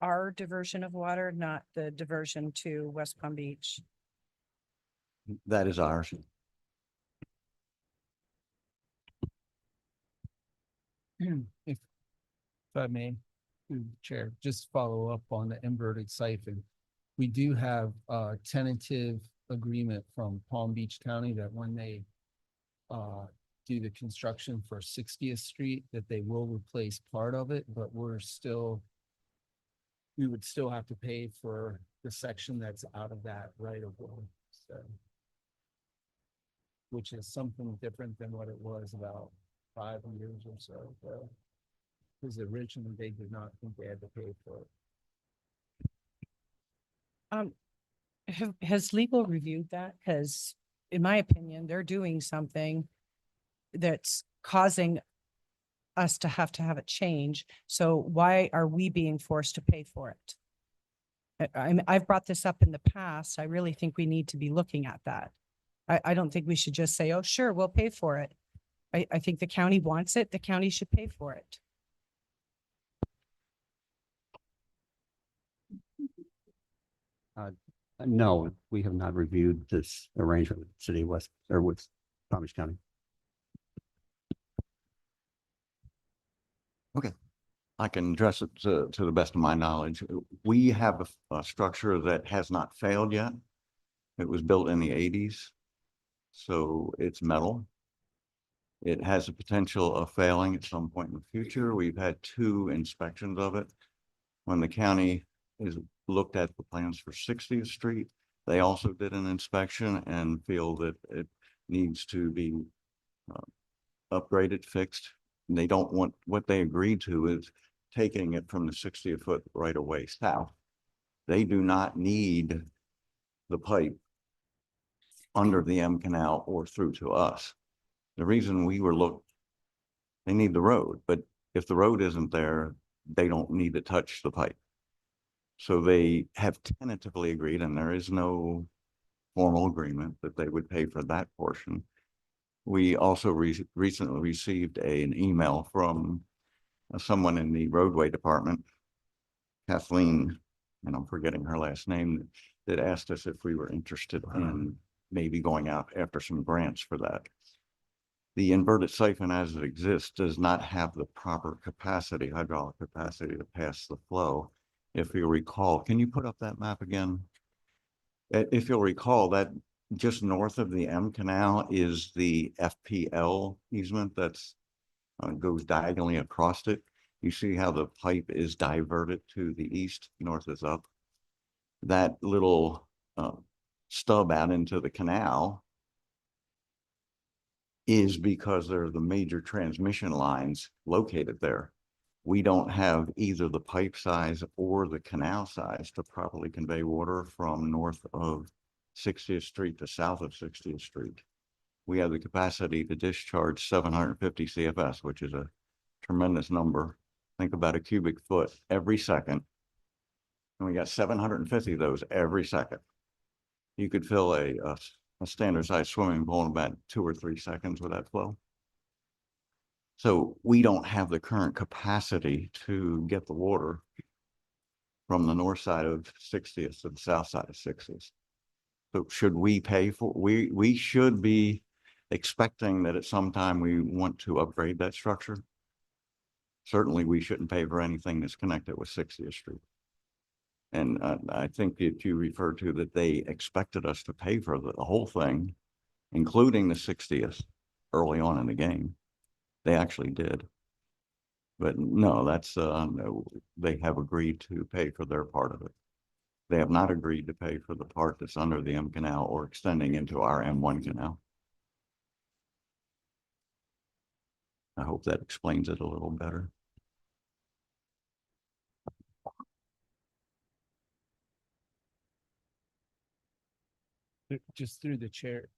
our diversion of water, not the diversion to West Palm Beach? That is ours. If I may, through the chair, just follow up on the inverted siphon. We do have a tentative agreement from Palm Beach County that when they do the construction for 60th Street, that they will replace part of it, but we would still have to pay for the section that's out of that right of way. So, which is something different than what it was about 5 years or so ago. Because originally they did not think they had to pay for it. Has legal reviewed that? Because in my opinion, they're doing something that's causing us to have it change. So why are we being forced to pay for it? I've brought this up in the past. I really think we need to be looking at that. I don't think we should just say, oh, sure, we'll pay for it. I think the county wants it. The county should pay for it. No, we have not reviewed this arrangement with City of West or with Palm Beach County. I can address it to the best of my knowledge. We have a structure that has not failed yet. It was built in the 80s, so it's metal. It has the potential of failing at some point in the future. We've had 2 inspections of it. When the county is looked at the plans for 60th Street, they also did an inspection and feel that it needs to be upgraded, fixed. And they don't want, what they agreed to is taking it from the 60th foot right away south. They do not need the pipe under the M Canal or through to us. The reason we were they need the road, but if the road isn't there, they don't need to touch the pipe. So they have tentatively agreed, and there is no formal agreement that they would pay for that portion. We also recently received an email from someone in the roadway department, Kathleen, and I'm forgetting her last name, that asked us if we were interested in maybe going out after some grants for that. The inverted siphon as it exists does not have the proper capacity, hydraulic capacity to pass the flow. If you recall, can you put up that map again? If you'll recall, that just north of the M Canal is the FPL easement that's goes diagonally across it. You see how the pipe is diverted to the east, north is up. That little stub out into the canal is because there are the major transmission lines located there. We don't have either the pipe size or the canal size to properly convey water from north of 60th Street to south of 60th Street. We have the capacity to discharge 750 CFS, which is a tremendous number. Think about a cubic foot every second. And we got 750 of those every second. You could fill a standard sized swimming pool in about 2 or 3 seconds with that flow. So we don't have the current capacity to get the water from the north side of 60th to the south side of 60th. So should we pay for, we should be expecting that at some time we want to upgrade that structure. Certainly we shouldn't pay for anything that's connected with 60th Street. And I think that you referred to that they expected us to pay for the whole thing, including the 60th early on in the game. They actually did. But no, that's, no, they have agreed to pay for their part of it. They have not agreed to pay for the part that's under the M Canal or extending into our M1 canal. I hope that explains it a little better. Just through the chair,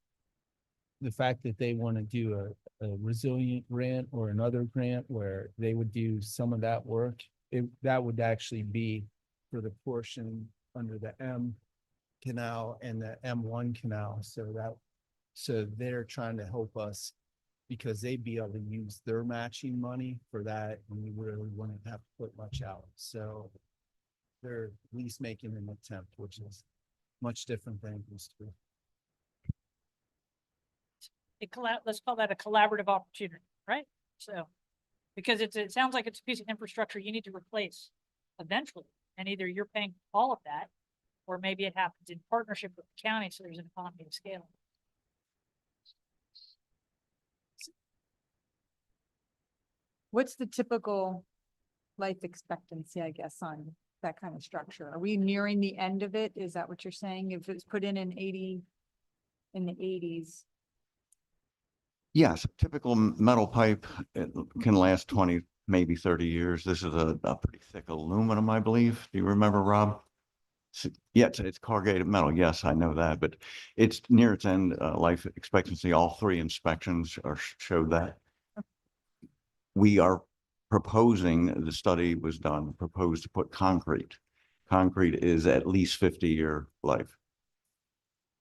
the fact that they want to do a resilient grant or another grant where they would do some of that work, that would actually be for the portion under the M canal and the M1 canal. So they're trying to help us because they'd be able to use their matching money for that, and we really wouldn't have to put much out. So they're at least making an attempt, which is much different than it used to be. Let's call that a collaborative opportunity, right? So, because it sounds like it's a piece of infrastructure you need to replace eventually, and either you're paying all of that, or maybe it happens in partnership with the county, so there's an economy of scale. What's the typical life expectancy, I guess, on that kind of structure? Are we nearing the end of it? Is that what you're saying? If it's put in the 80s? Yes, typical metal pipe, it can last 20, maybe 30 years. This is a pretty thick aluminum, I believe. Do you remember, Rob? Yeah, it's corrugated metal. Yes, I know that, but it's near its end life expectancy. All 3 inspections showed that. We are proposing, the study was done, proposed to put concrete. Concrete is at least 50-year life.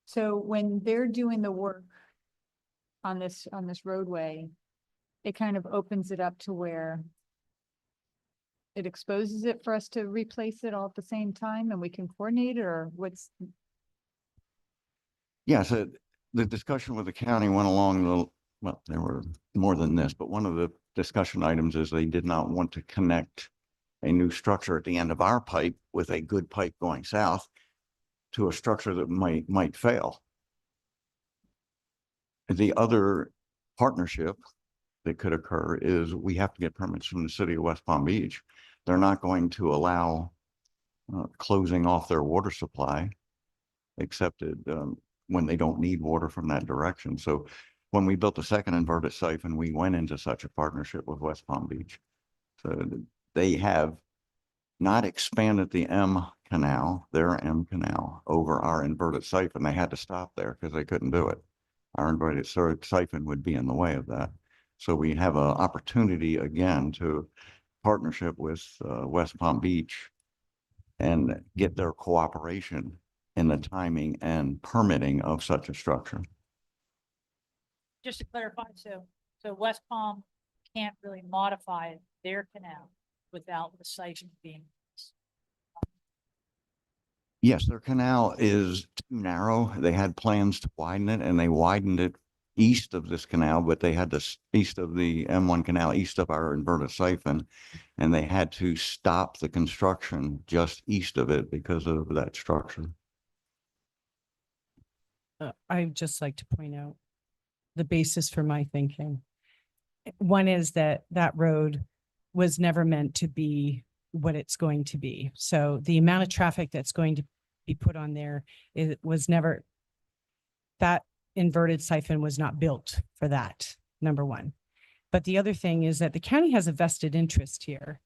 So when they're doing the work on this roadway, it kind of opens it up to where it exposes it for us to replace it all at the same time, and we can coordinate it, or what's? Yeah, so the discussion with the county went along well, there were more than this, but one of the discussion items is they did not want to connect a new structure at the end of our pipe with a good pipe going south to a structure that might fail. The other partnership that could occur is we have to get permits from the city of West Palm Beach. They're not going to allow closing off their water supply, except when they don't need water from that direction. So when we built the second inverted siphon, we went into such a partnership with West Palm Beach. So they have not expanded the M canal, their M canal, over our inverted siphon. They had to stop there because they couldn't do it. Our inverted siphon would be in the way of that. So we have an opportunity again to partnership with West Palm Beach and get their cooperation in the timing and permitting of such a structure. Just to clarify, so West Palm can't really modify their canal without the siphon being. Yes, their canal is too narrow. They had plans to widen it and they widened it east of this canal, but they had this east of the M1 canal, east of our inverted siphon. And they had to stop the construction just east of it because of that structure. I'd just like to point out the basis for my thinking. One is that that road was never meant to be what it's going to be. So the amount of traffic that's going to be put on there, it was never, that inverted siphon was not built for that, number one. But the other thing is that the county has a vested interest here.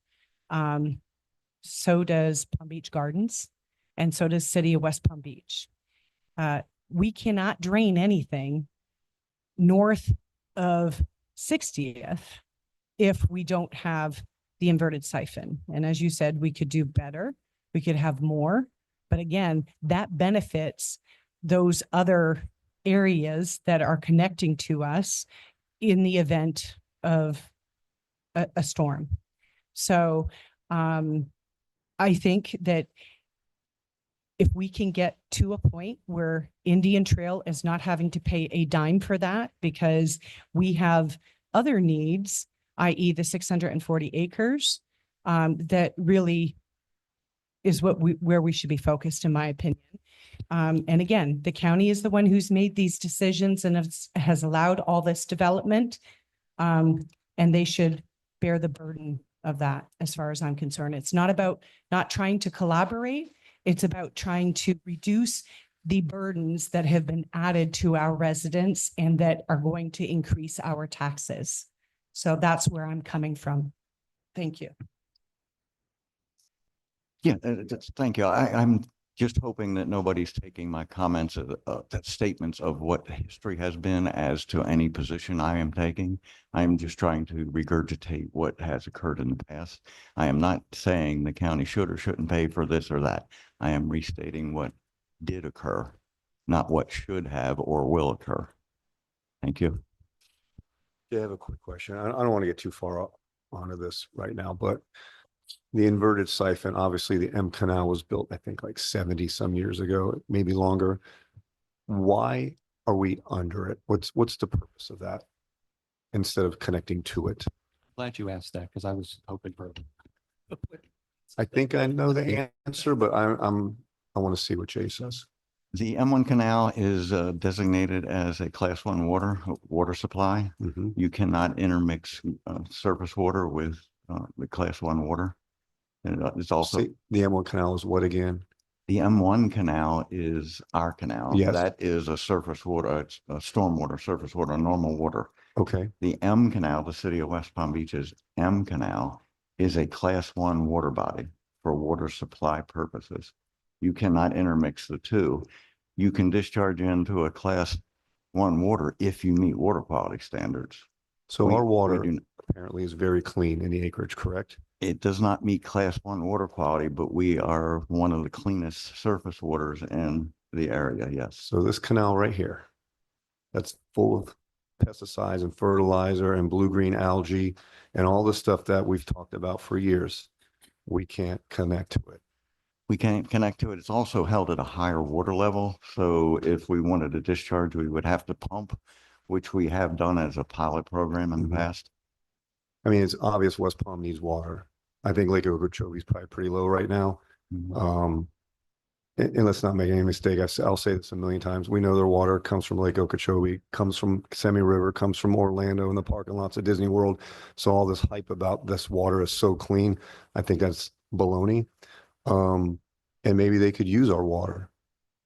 So does Palm Beach Gardens, and so does City of West Palm Beach. We cannot drain anything north of 60th if we don't have the inverted siphon. And as you said, we could do better. We could have more. But again, that benefits those other areas that are connecting to us in the event of a storm. So I think that if we can get to a point where Indian Trail is not having to pay a dime for that because we have other needs, i.e. the 640 acres, that really is where we should be focused, in my opinion. And again, the county is the one who's made these decisions and has allowed all this development. And they should bear the burden of that, as far as I'm concerned. It's not about not trying to collaborate. It's about trying to reduce the burdens that have been added to our residents and that are going to increase our taxes. So that's where I'm coming from. Thank you. Yeah, thank you. I'm just hoping that nobody's taking my comments that statements of what history has been as to any position I am taking. I am just trying to regurgitate what has occurred in the past. I am not saying the county should or shouldn't pay for this or that. I am restating what did occur, not what should have or will occur. Thank you. Yeah, I have a quick question. I don't want to get too far onto this right now, but the inverted siphon, obviously the M Canal was built, I think like 70 some years ago, maybe longer. Why are we under it? What's the purpose of that instead of connecting to it? Glad you asked that because I was hoping for. I think I know the answer, but I want to see what Jay says. The M1 canal is designated as a class 1 water supply. Mhm. You cannot intermix surface water with the class 1 water. And it's also, See, the M1 Canal is what again? the M1 canal is our canal. Yes. That is a surface water, it's a stormwater, surface water, normal water. Okay, The M canal, the City of West Palm Beach's M canal, is a class 1 water body for water supply purposes. You cannot intermix the two. You can discharge into a class 1 water if you meet water quality standards. so We- our we water do- apparently is very clean in the acreage, correct? It does not meet class 1 water quality, but we are one of the cleanest surface waters in the area, yes. So this canal right here, that's full of pesticides and fertilizer and blue-green algae and all the stuff that we've talked about for years. We can't connect to it. We can't connect to it. It's also held at a higher water level. So if we wanted to discharge, we would have to pump, which we have done as a pilot program in the Mhm. past. I mean, it's obvious West Palm needs water. I think Lake Okeechobee is probably pretty low right now. And let's not make any mistake. I'll say this a million times. We know their water comes from Lake Okeechobee, comes from Semi River, comes from Orlando and the parking lots of Disney World. So all this hype about this water is so clean, I think that's baloney. And maybe they could use our water.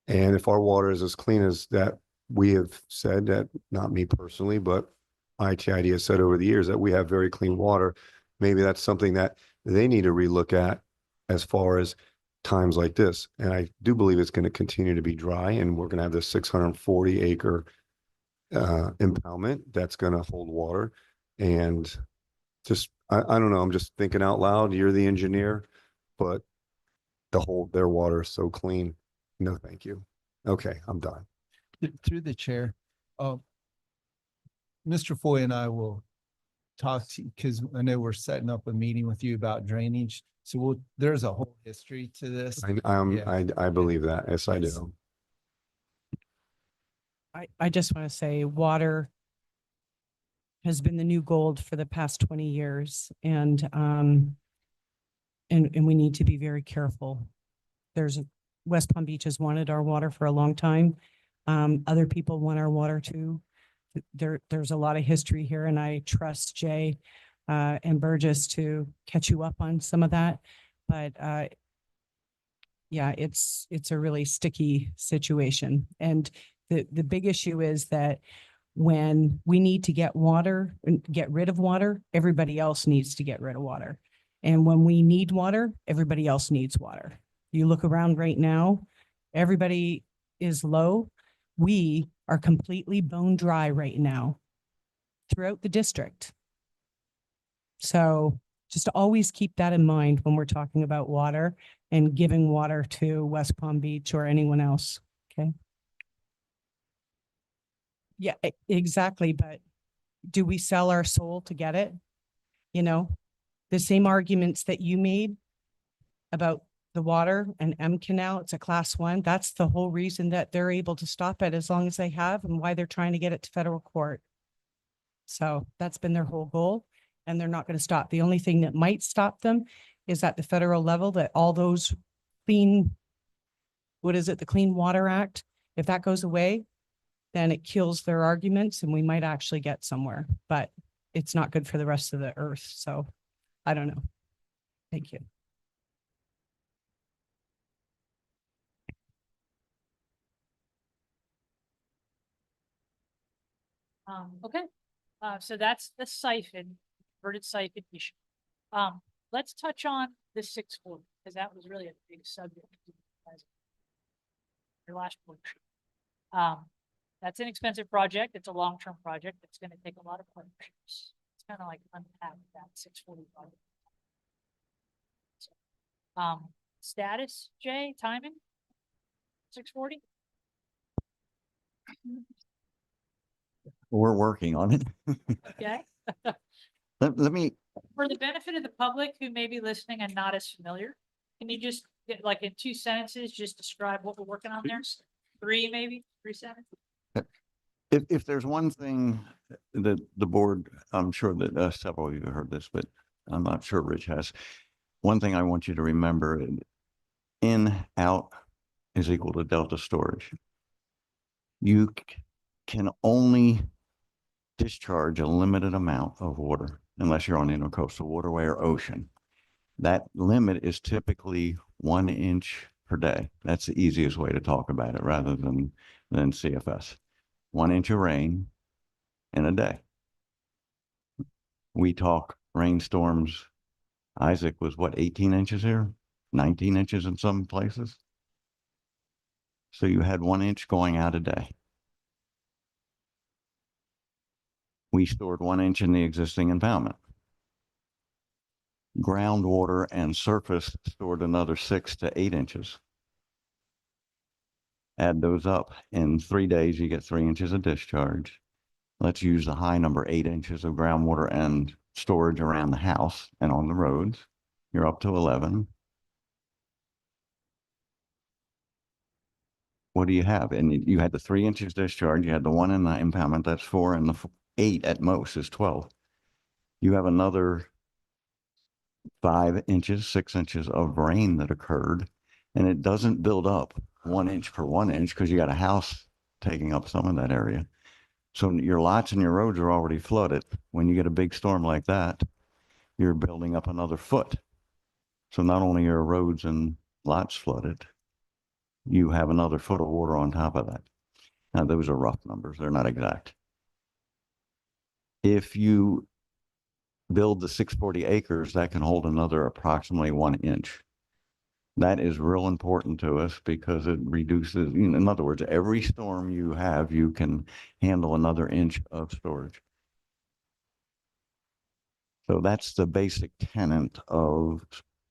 And if our water is as clean as that, we have said that, not me personally, but ITID has said over the years that we have very clean water. Maybe that's something that they need to relook at as far as times like this. And I do believe it's going to continue to be dry and we're going to have this 640 acre impoundment that's going to hold water. And just, I don't know, I'm just thinking out loud. You're the engineer, but their water is so clean. No, thank you. Okay, I'm done. Through the chair, Mr. Foy and I will talk to, because I know we're setting up a meeting with you about drainage. So there's a whole history to this. Yeah. I believe that. Yes, I Yes. do. I just want to say water has been the new gold for the past 20 years and we need to be very careful. West Palm Beach has wanted our water for a long time. Other people want our water too. There's a lot of history here and I trust Jay and Burgess to catch you up on some of that. But yeah, it's a really sticky situation. And the big issue is that when we need to get water and get rid of water, everybody else needs to get rid of water. And when we need water, everybody else needs water. You look around right now, everybody is low. We are completely bone dry right now throughout the district. So just always keep that in mind when we're talking about water and giving water to West Palm Beach or anyone else. Okay. Yeah, exactly. But do we sell our soul to get it? You know, the same arguments that you made about the water and M Canal, it's a class 1. That's the whole reason that they're able to stop it as long as they have and why they're trying to get it to federal court. So that's been their whole goal and they're not going to stop. The only thing that might stop them is at the federal level that all those clean, the Clean Water Act, if that goes away, then it kills their arguments and we might actually get somewhere, but it's not good for the rest of the earth. So I don't know. Thank you. Okay, so that's the siphon, inverted siphon issue. Let's touch on the 640, because that was really a big subject. Your last portion. That's an expensive project. It's a long-term project. It's going to take a lot of partnerships. It's kind of like unpack that 640 project. So, status, Jay, timing? 640? We're working on it. Okay. Let me, For the benefit of the public who may be listening and not as familiar, can you just get like in 2 sentences, just describe what we're working on there? 3, maybe 3 sentences? if there's one thing that the board, I'm sure that several of you have heard this, but I'm not sure Rich has. One thing I want you to remember, in, out is equal to delta storage. You can only discharge a limited amount of water unless you're on intercoastal waterway or ocean. That limit is typically 1 inch per day. That's the easiest way to talk about it rather than CFS. 1 inch of rain in a day. We talk rainstorms. Isaac was what, 18 inches here? 19 inches in some places. So you had 1 inch going out a day. We stored 1 inch in the existing impoundment. Groundwater and surface stored another 6 to 8 inches. Add those up. In 3 days, you get 3 inches of discharge. Let's use the high number, 8 inches of groundwater and storage around the house and on the roads. You're up to 11. What do you have? And you had the 3 inches discharge. You had the 1 in the impoundment. That's 4, and the 8 at most is 12. You have another 5 inches, 6 inches of rain that occurred, and it doesn't build up 1 inch per 1 inch because you got a house taking up some of that area. So your lots and your roads are already flooded. When you get a big storm like that, you're building up another foot. So not only are roads and lots flooded, you have another foot of water on top of that. Now, those are rough numbers. They're not exact. If you build the 640 acres, that can hold another approximately 1 inch. That is real important to us because it reduces, in other words, every storm you have, you can handle another inch of storage. So that's the basic tenet of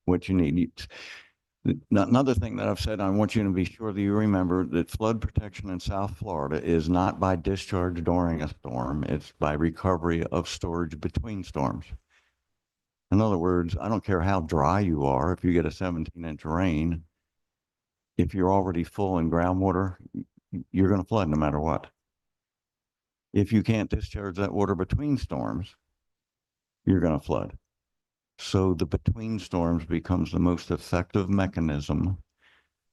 what you need. Another thing that I've said, I want you to be sure that you remember that flood protection in South Florida is not by discharge during a storm. It's by recovery of storage between storms. In other words, I don't care how dry you are, if you get a 17-inch rain, if you're already full in groundwater, you're going to flood no matter what. If you can't discharge that water between storms, you're going to flood. So the between storms becomes the most effective mechanism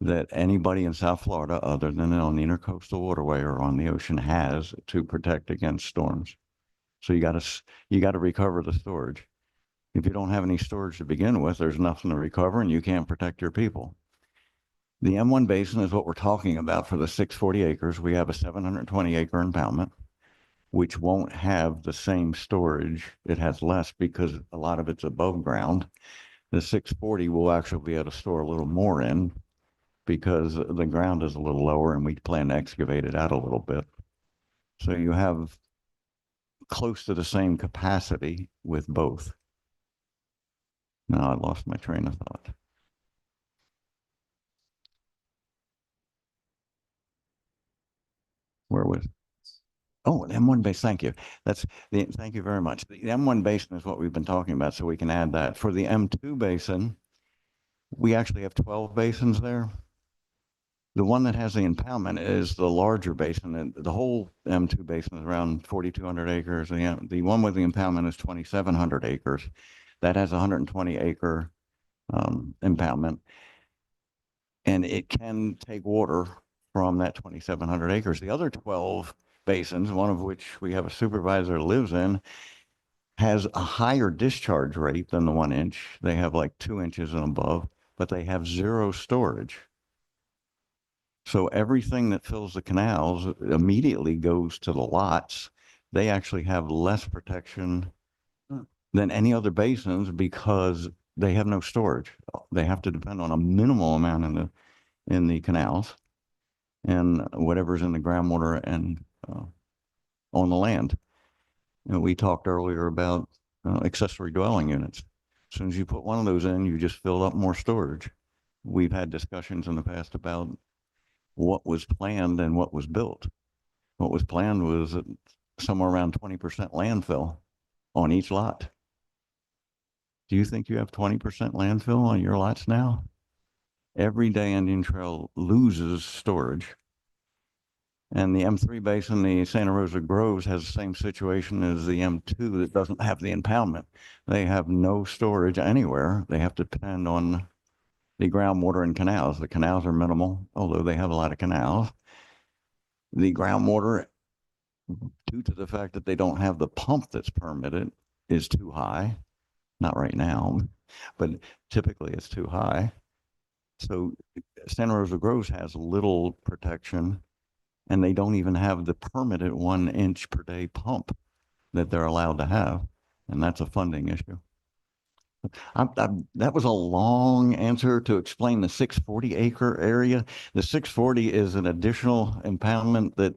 that anybody in South Florida, other than on the intercoastal waterway or on the ocean, has to protect against storms. So you got to recover the storage. If you don't have any storage to begin with, there's nothing to recover and you can't protect your people. The M1 basin is what we're talking about for the 640 acres. We have a 720 acre impoundment, which won't have the same storage. It has less because a lot of it's above ground. The 640 will actually be able to store a little more in because the ground is a little lower and we plan to excavate it out a little bit. So you have close to the same capacity with both. Now I lost my train of thought. Where was? Oh, the M1 base, thank you. Thank you very much. The M1 basin is what we've been talking about, so we can add that. For the M2 basin, we actually have 12 basins there. The one that has the impoundment is the larger basin, and the whole M2 basin is around 4,200 acres. The one with the impoundment is 2,700 acres. That has a 120 acre impoundment, and it can take water from that 2,700 acres. The other 12 basins, one of which we have a supervisor lives in, has a higher discharge rate than the 1 inch. They have like 2 inches and above, but they have zero storage. So everything that fills the canals immediately goes to the lots. They actually have less protection than any other basins because they have no storage. They have to depend on a minimal amount in the canals and whatever's in the groundwater and on the land. And we talked earlier about accessory dwelling units. As soon as you put one of those in, you just fill up more storage. We've had discussions in the past about what was planned and what was built. What was planned was somewhere around 20% landfill on each lot. Do you think you have 20% landfill on your lots now? Every day Indian Trail loses storage. And the M3 basin, the Santa Rosa Groves, has the same situation as the M2 that doesn't have the impoundment. They have no storage anywhere. They have to depend on the groundwater and canals. The canals are minimal, although they have a lot of canals. The groundwater, due to the fact that they don't have the pump that's permitted, is too high. Not right now, but typically it's too high. So Santa Rosa Groves has little protection, and they don't even have the permitted 1 inch per day pump that they're allowed to have. And that's a funding issue. That was a long answer to explain the 640 acre area. The 640 is an additional impoundment that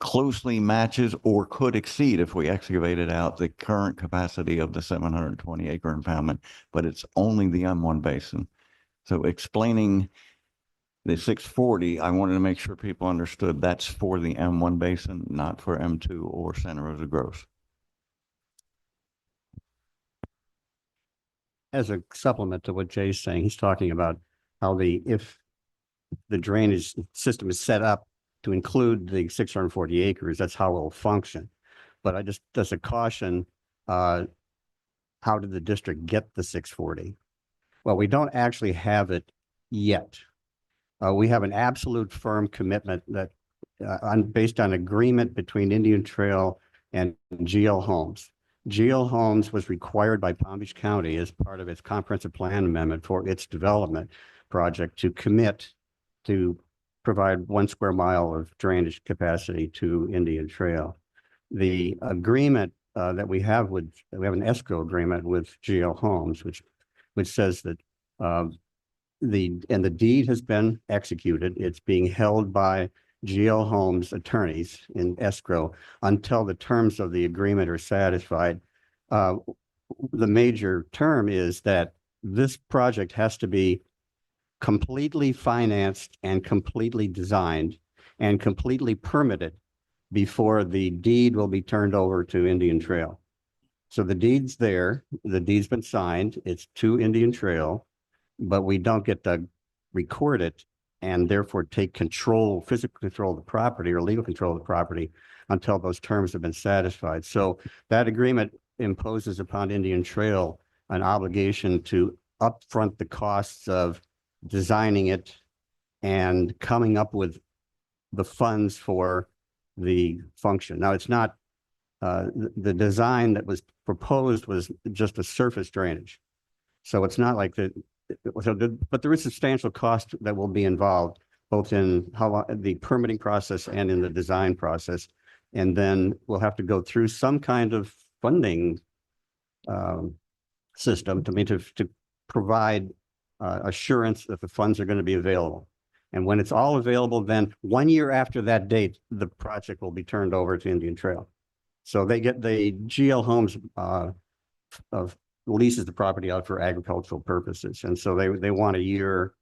closely matches or could exceed, if we excavated out, the current capacity of the 720 acre impoundment, but it's only the M1 basin. So explaining the 640, I wanted to make sure people understood that's for the M1 basin, not for M2 or Santa Rosa Groves. As a supplement to what Jay's saying, he's talking about how if the drainage system is set up to include the 640 acres, that's how it will function. But I just, as a caution, how did the district get the 640? Well, we don't actually have it yet. We have an absolute firm commitment that based on agreement between Indian Trail and GL Homes. GL Homes was required by Palm Beach County as part of its comprehensive plan amendment for its development project to commit to provide 1 square mile of drainage capacity to Indian Trail. The agreement that we have an escrow agreement with GL Homes, which says that the deed has been executed. It's being held by GL Homes attorneys in escrow until the terms of the agreement are satisfied. The major term is that this project has to be completely financed and completely designed and completely permitted before the deed will be turned over to Indian Trail. So the deed's there, the deed's been signed, it's to Indian Trail, but we don't get to record it and therefore take control, physical control of the property or legal control of the property until those terms have been satisfied. So that agreement imposes upon Indian Trail an obligation to upfront the costs of designing it and coming up with the funds for the function. Now, it's not, the design that was proposed was just a surface drainage. So it's not like but there is substantial cost that will be involved, both in the permitting process and in the design process. And then we'll have to go through some kind of funding system to provide assurance that the funds are going to be available. And when it's all available, then 1 year after that date, the project will be turned over to Indian Trail. So they get the GL Homes leases the property out for agricultural purposes. And so they want a year.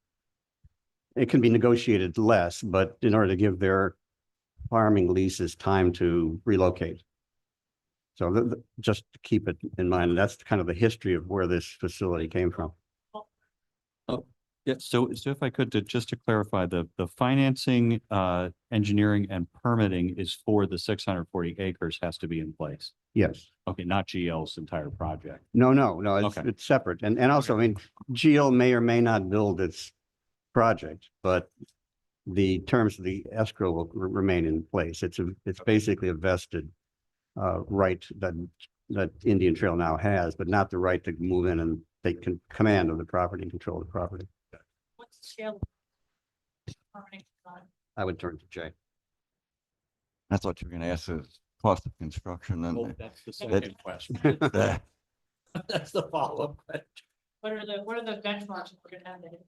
It can be negotiated less, but in order to give their farming leases time to relocate. So just to keep it in mind, that's kind of the history of where this facility came from. Yeah, so if I could, just to clarify, the financing, engineering and permitting is for the 640 acres has to be in place. Yes. Okay, not GL's entire project. No, Okay. it's separate. And also, I mean, GL may or may not build its project, but the terms of the escrow will remain in place. It's basically a vested right that Indian Trail now has, but not the right to move in and take command of the property and control the property. What's the scale? of permitting design? I would turn to Jay. I thought you were gonna ask the cost of construction and That's the second question. that. That's the follow-up question. What are the benchmarks we're gonna have there?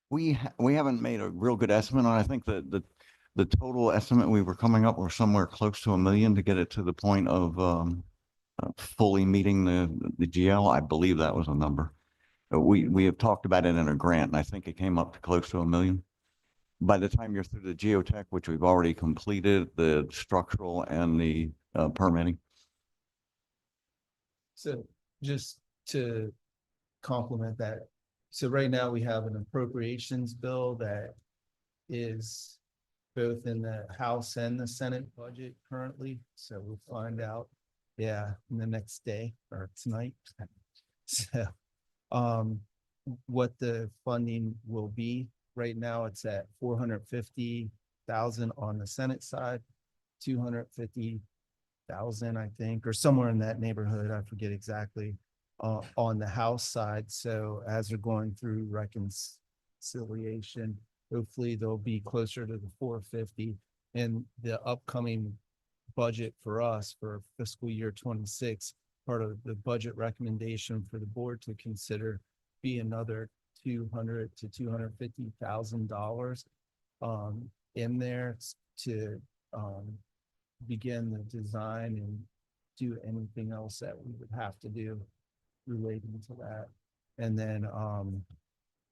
We haven't made a real good estimate on, I think the total estimate we were coming up were somewhere close to $1 million to get it to the point of fully meeting the GL. I believe that was a number. We have talked about it in a grant, and I think it came up to close to $1 million. By the time you're through the geotech, which we've already completed, the structural and the permitting. So just to complement that, so right now we have an appropriations bill that is both in the House and the Senate budget currently. So we'll find out, in the next day or tonight. So, what the funding will be. Right now, it's at 450,000 on the Senate side, 250,000, I think, or somewhere in that neighborhood. I forget exactly. On the House side. So as they're going through reconciliation, hopefully they'll be closer to the 450. And the upcoming budget for us for fiscal year 26, part of the budget recommendation for the board to consider be another $200,000 to $250,000 in there to begin the design and do anything else that we would have to do relating to that. And then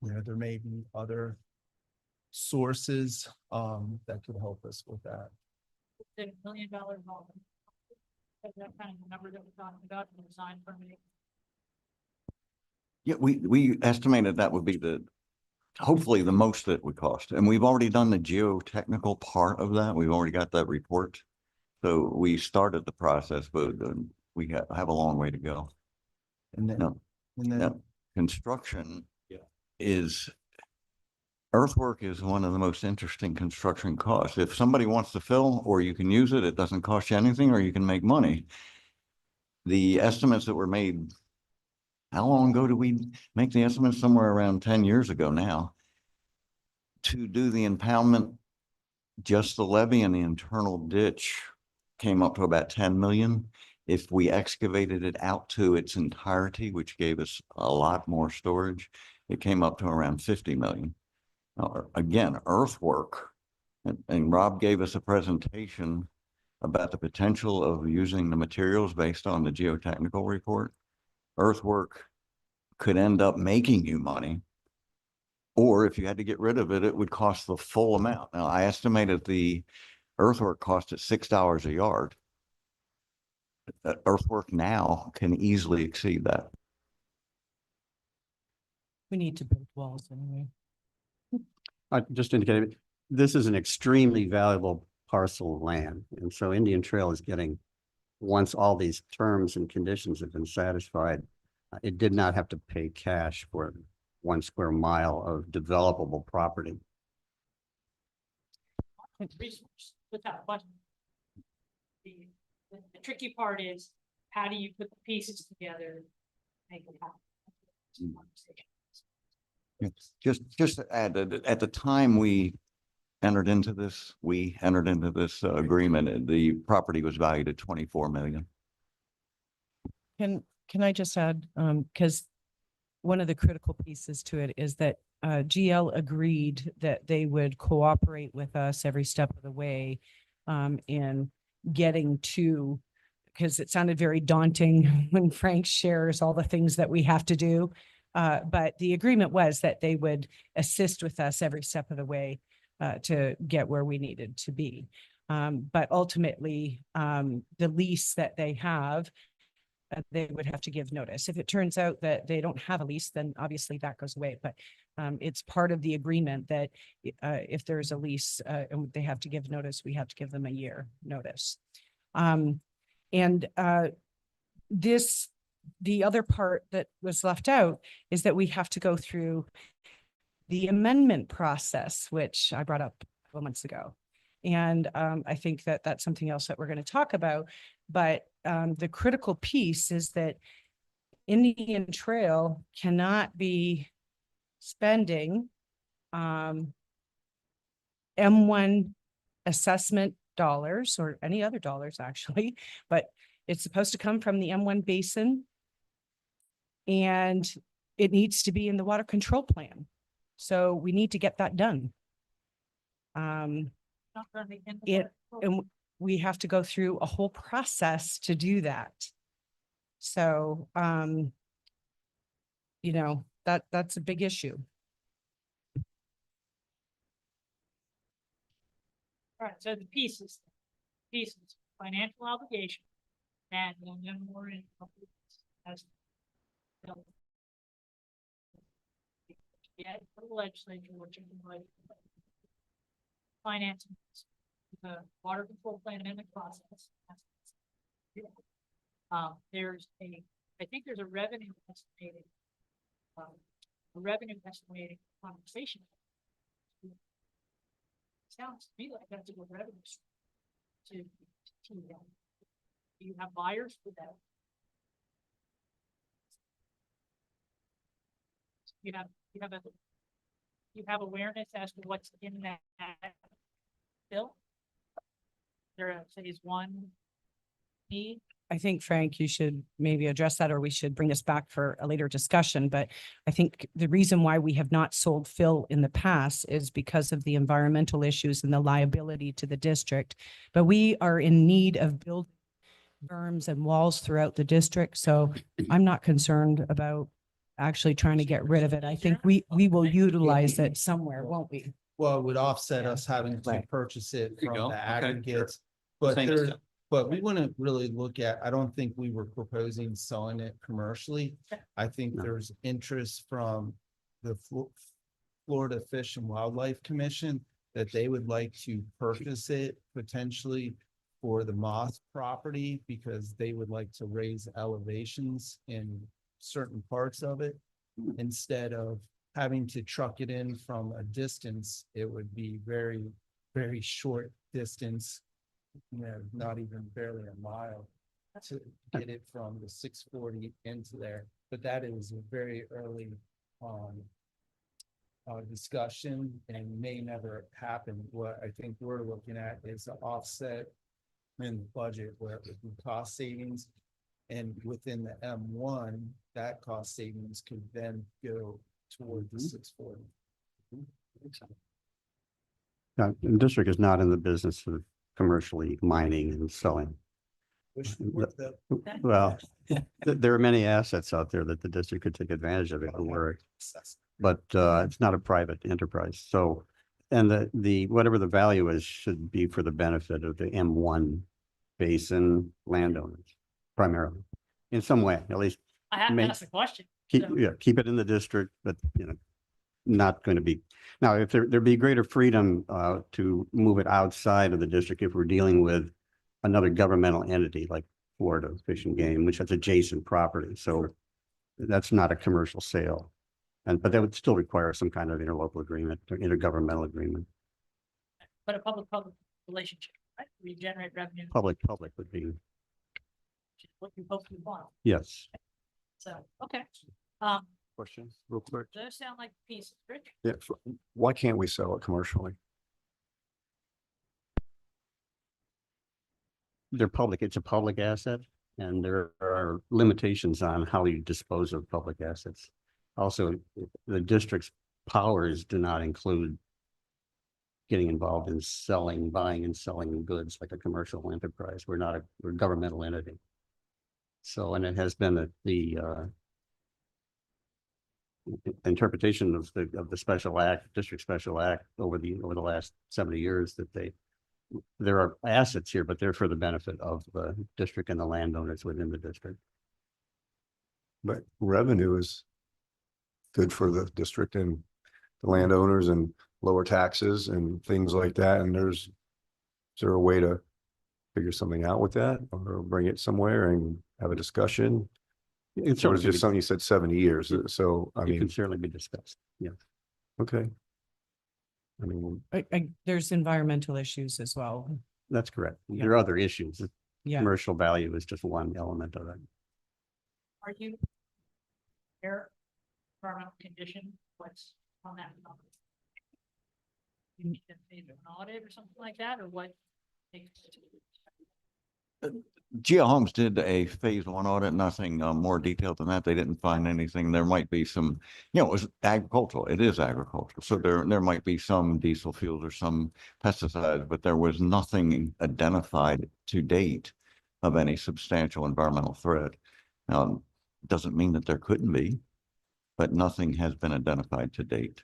there may be other sources that could help us with that. The $1 million involvement. Is that kind of the number that we're talking about in the design permitting? Yeah, we estimated that would be hopefully the most that would cost. And we've already done the geotechnical part of that. We've already got that report. So we started the process, but we have a long way to go. And then, No. and then No. Construction Yeah. is, earthwork is one of the most interesting construction costs. If somebody wants to fill or you can use it, it doesn't cost you anything or you can make money. The estimates that were made, how long ago did we make the estimates? Somewhere around 10 years ago now. To do the impoundment, just the levee and the internal ditch came up to about 10 million. If we excavated it out to its entirety, which gave us a lot more storage, it came up to around 50 million. Now, again, earthwork, and Rob gave us a presentation about the potential of using the materials based on the geotechnical report. Earthwork could end up making you money Or if you had to get rid of it, it would cost the full amount. Now, I estimated the earthwork cost at $6 a yard. Earthwork now can easily exceed that. We need to build walls anyway. I just indicated, this is an extremely valuable parcel of land. And so Indian Trail is getting, once all these terms and conditions have been satisfied, it did not have to pay cash for 1 square mile of developable property. Resource, without question. The tricky part is, how do you put the pieces together? Make it happen? Just to add, that at the time we entered into this, agreement, the property was valued at 24 million. Can I just add, because one of the critical pieces to it is that GL agreed that they would cooperate with us every step of the way in getting to, because it sounded very daunting when Frank shares all the things that we have to do. But the agreement was that they would assist with us every step of the way to get where we needed to be. But ultimately, the lease that they have, they would have to give notice. If it turns out that they don't have a lease, then obviously that goes away. But it's part of the agreement that if there's a lease and they have to give notice, we have to give them a year notice. The other part that was left out is that we have to go through the amendment process, which I brought up a couple months ago. And I think that that's something else that we're going to talk about. But the critical piece is that Indian Trail cannot be spending M1 assessment dollars or any other dollars actually, but it's supposed to come from the M1 basin. And it needs to be in the water control plan. So we need to get that done. Not running in the It, water. and we have to go through a whole process to do that. So, that's a big issue. All right, so the pieces, financial obligation, and we'll know more in a couple of weeks as. Yeah, the legislature, which is like. Financing, the water control plan amendment process. I think there's a revenue estimating. Conversation. Sounds to me like that's a good revenue stream to them. Do you have buyers for that? You have awareness as to what's in that bill? There a phase one need? I think, Frank, you should maybe address that, or we should bring this back for a later discussion. But I think the reason why we have not sold fill in the past is because of the environmental issues and the liability to the district. But we are in need of building berms and walls throughout the district. So I'm not concerned about actually trying to get rid of it. I think we will utilize it somewhere, won't we? Well, it would offset us having to Right. purchase it There you from go. the Okay, aggregates. sure. But Same as there, that. but we wouldn't really look at, I don't think we were proposing selling it commercially. I think No. there's interest from the Florida Fish and Wildlife Commission that they would like to purchase it potentially for the Moss property because they would like to raise elevations in certain parts of it. Instead of having to truck it in from a distance, it would be very, very short distance. Not even barely a mile to get it from the 640 into there, but that is a very early discussion and may never happen. What I think we're looking at is an offset in the budget where it would be cost savings. And within the M1, that cost savings could then go toward the 640. The district is not in the business of commercially mining and selling. Well, there are many assets out there that the district could take advantage of if it were but it's not a private enterprise. So, and the whatever the value is should be for the benefit of the M1 basin landowners primarily, in some way, at least I have to Make- ask the question. keep, So- yeah, keep it in the district, but not going to be. Now, if there'd be greater freedom to move it outside of the district if we're dealing with another governmental entity like Florida Fish and Game, which has adjacent property. So that's not a commercial sale. But that would still require some kind of interlocal agreement or intergovernmental agreement. But a public-public relationship, right? We generate revenue, Public would be, which is what you hopefully want. yes. So, okay. Question, real quick. Those sound like pieces, Rich. Yeah, why can't we sell it commercially? They're public, it's a public asset, and there are limitations on how you dispose of public assets. Also, the district's powers do not include getting involved in buying and selling goods like a commercial enterprise. We're a governmental entity. So, and it has been the interpretation of the special act, district special act over the last 70 years that there are assets here, but they're for the benefit of the district and the landowners within the district. But revenue is good for the district and the landowners and lower taxes and things like that. And is there a way to figure something out with that or bring it somewhere and have a discussion? It's Or is just something you said 70 years? So, I It can mean, certainly be discussed. Yeah. okay. I mean, There's environmental issues as well. That's correct. Yeah. There are other issues. The Yeah. Commercial value is just one element of it. Are you air environmental condition, what's on that number? You need to pay an audit or something like that, or what? GL Homes did a phase one audit, nothing more detailed than that. They didn't find anything. There might be some, it was agricultural. It is agricultural. So there might be some diesel fuels or some pesticides, but there was nothing identified to date of any substantial environmental threat. Doesn't mean that there couldn't be, but nothing has been identified to date.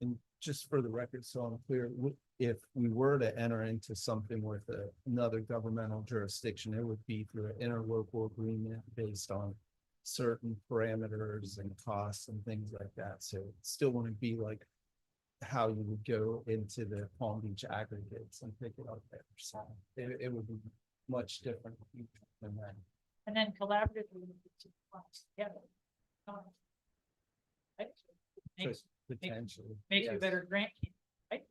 And just for the record, so I'm clear, if we were to enter into something with another governmental jurisdiction, it would be through an interlocal agreement based on certain parameters and costs and things like that. So it still wouldn't be like how you would go into the Palm Beach aggregates and pick it up there. So it would be much different than that. And then collaboratively together. Right? Makes Potentially. makes you a yes. better grant, right?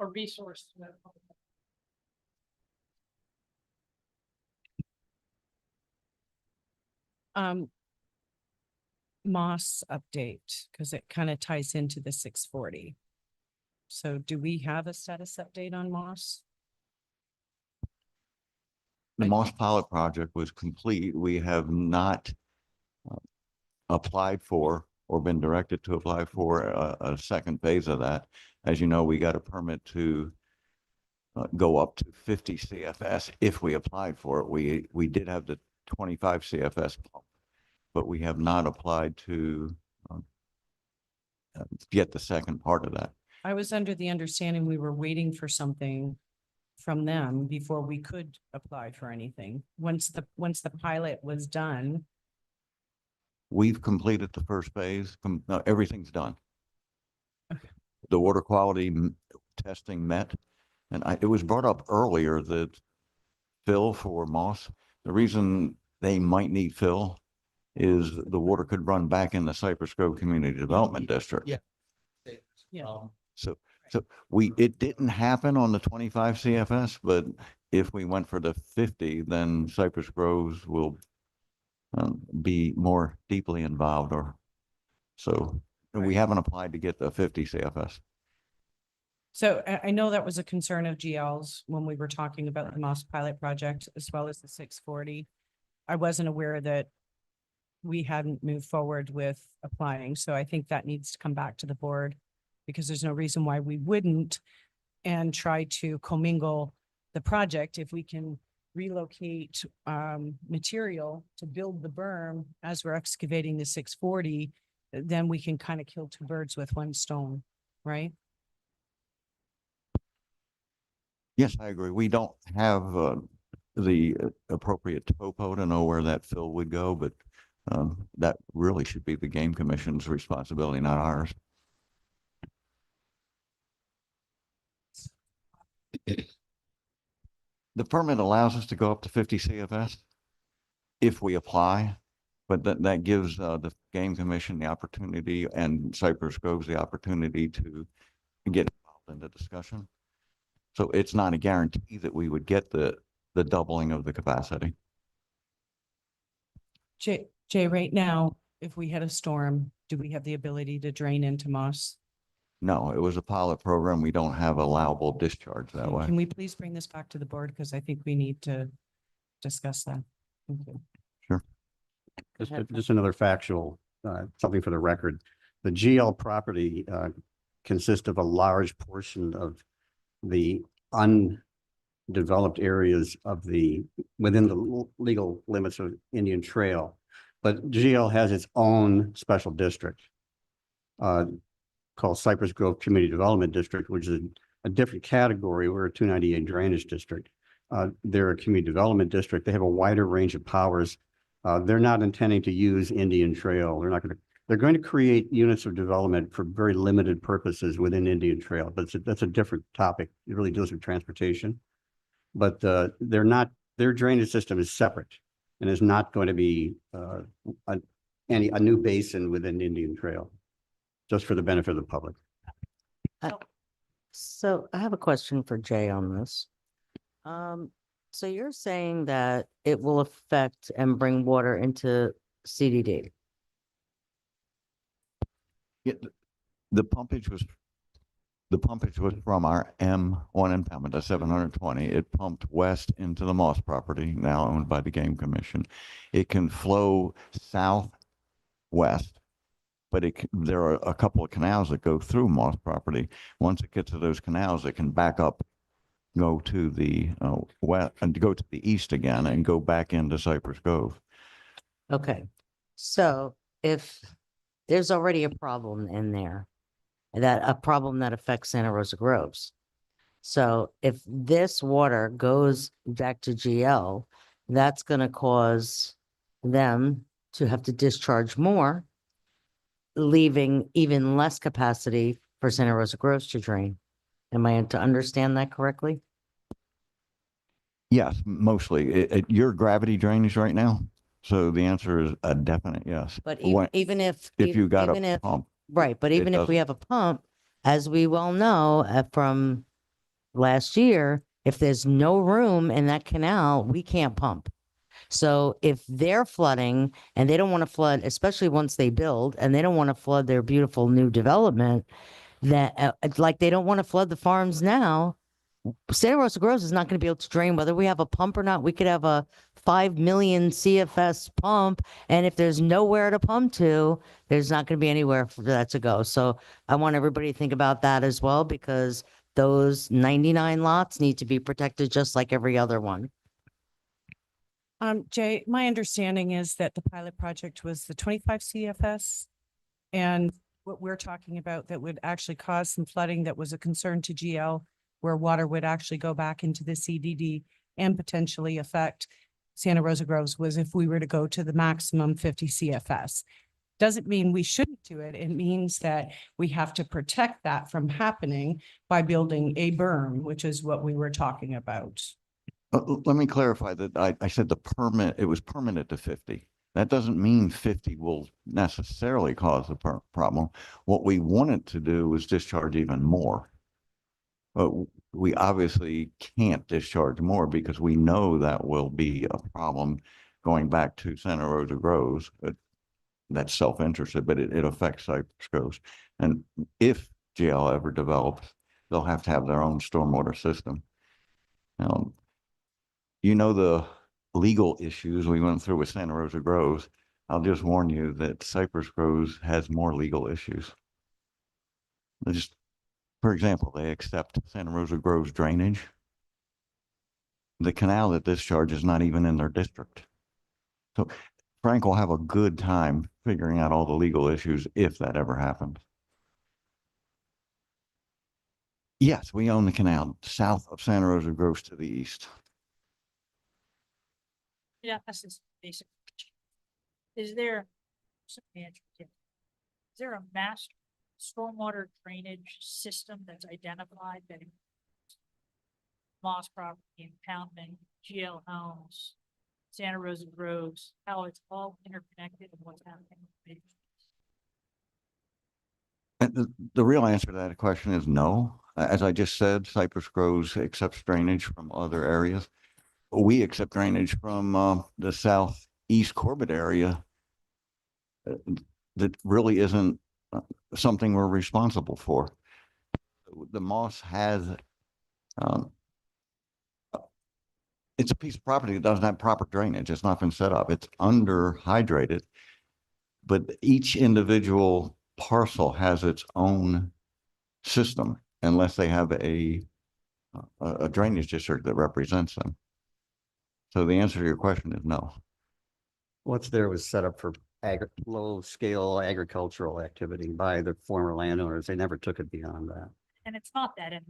A resource. to that public. Moss update, because it kind of ties into the 640. So do we have a status update on Moss? The Moss pilot project was complete. We have not applied for or been directed to apply for a second phase of that. As you know, we got a permit to go up to 50 CFS if we applied for it. We did have the 25 CFS pump, but we have not applied to get the second part of that. I was under the understanding we were waiting for something from them before we could apply for anything. Once the pilot was done, We've completed the first phase. Everything's done. The water quality testing met. And it was brought up earlier that fill for Moss, the reason they might need fill is the water could run back in the Cypress Grove Community Development District. Yeah. Yeah. So it didn't happen on the 25 CFS, but if we went for the 50, then Cypress Groves will be more deeply involved so we haven't applied to get the 50 CFS. so I know that was a concern of GL's when we were talking about the Moss pilot project as well as the 640. I wasn't aware that we hadn't moved forward with applying, so I think that needs to come back to the board because there's no reason why we wouldn't and try to commingle the project if we can relocate material to build the berm as we're excavating the 640, then we can kind of kill two birds with one stone, right? Yes, I agree. We don't have the appropriate topo to know where that fill would go, but that really should be the Game Commission's responsibility, not ours. The permit allows us to go up to 50 CFS if we apply, but that gives the Game Commission the opportunity and Cypress Groves the opportunity to get involved in the discussion. So it's not a guarantee that we would get the doubling of the capacity. Jay, right now, if we had a storm, do we have the ability to drain into Moss? No, it was a pilot program. We don't have allowable discharge that way. Can we please bring this back to the board? Because I think we need to discuss that. Thank you. Just another factual, something for the record. The GL property consists of a large portion of the undeveloped areas of within the legal limits of Indian Trail. But GL has its own special district called Cypress Grove Community Development District, which is a different category. We're a 298 drainage district. They're a community development district. They have a wider range of powers. They're not intending to use Indian Trail. They're going to create units of development for very limited purposes within Indian Trail, but that's a different topic. It really deals with transportation. But their drainage system is separate and is not going to be a new basin within Indian Trail, just for the benefit of the public. So I have a question for Jay on this. So you're saying that it will affect and bring water into CDD? Yeah, the pumpage was from our M1 impoundment, that's 720. It pumped west into the Moss property, now owned by the Game Commission. It can flow southwest, but there are a couple of canals that go through Moss property. Once it gets to those canals, it can back up, go to the west, and go to the east again, and go back into Cypress Grove. Okay, so if there's already a problem in there, a problem that affects Santa Rosa Groves. So if this water goes back to GL, that's going to cause them to have to discharge more, leaving even less capacity for Santa Rosa Groves to drain. Am I to understand that correctly? Yes, mostly. Your gravity drainage right now? So the answer is a definite yes. But When- even if you got even a if pump, right, but even if we doesn't. have a pump, as we well know from last year, if there's no room in that canal, we can't pump. So if they're flooding and they don't want to flood, especially once they build, and they don't want to flood their beautiful new development, that like they don't want to flood the farms now, Santa Rosa Groves is not going to be able to drain whether we have a pump or not. We could have a 5 million CFS pump, and if there's nowhere to pump to, there's not going to be anywhere for that to go. So I want everybody to think about that as well, because those 99 lots need to be protected just like every other one. Jay, my understanding is that the pilot project was the 25 CFS. And what we're talking about that would actually cause some flooding that was a concern to GL, where water would actually go back into the CDD and potentially affect Santa Rosa Groves, was if we were to go to the maximum 50 CFS. Doesn't mean we shouldn't do it. It means that we have to protect that from happening by building a berm, which is what we were talking about. Let me clarify that I said it was permanent to 50. That doesn't mean 50 will necessarily cause the problem. What we wanted to do was discharge even more. But we obviously can't discharge more because we know that will be a problem going back to Santa Rosa Groves. That's self-interested, but it affects Cypress Groves. And if GL ever develops, they'll have to have their own stormwater system. You know, the legal issues we went through with Santa Rosa Groves. I'll just warn you that Cypress Groves has more legal issues. For example, they accept Santa Rosa Groves drainage. the canal that discharges is not even in their district. So Frank will have a good time figuring out all the legal issues if that ever happens. Yes, we own the canal south of Santa Rosa Groves to the east. Yeah, that's just basic. Is there, some answer to it. Is there a master stormwater drainage system that's identified that includes Moss property, impoundment, GL Homes, Santa Rosa Groves, how it's all interconnected and what's happening? And the real answer to that question is no. As I just said, Cypress Groves accepts drainage from other areas. We accept drainage from the southeast Corbett area. That really isn't something we're responsible for. The Moss has, it's a piece of property that doesn't have proper drainage. It's not been set up. It's under hydrated. But each individual parcel has its own system unless they have a drainage district that represents them. So the answer to your question is no. What's there was set up for low-scale agricultural activity by the former landowners. They never took it beyond that. And it's not that, in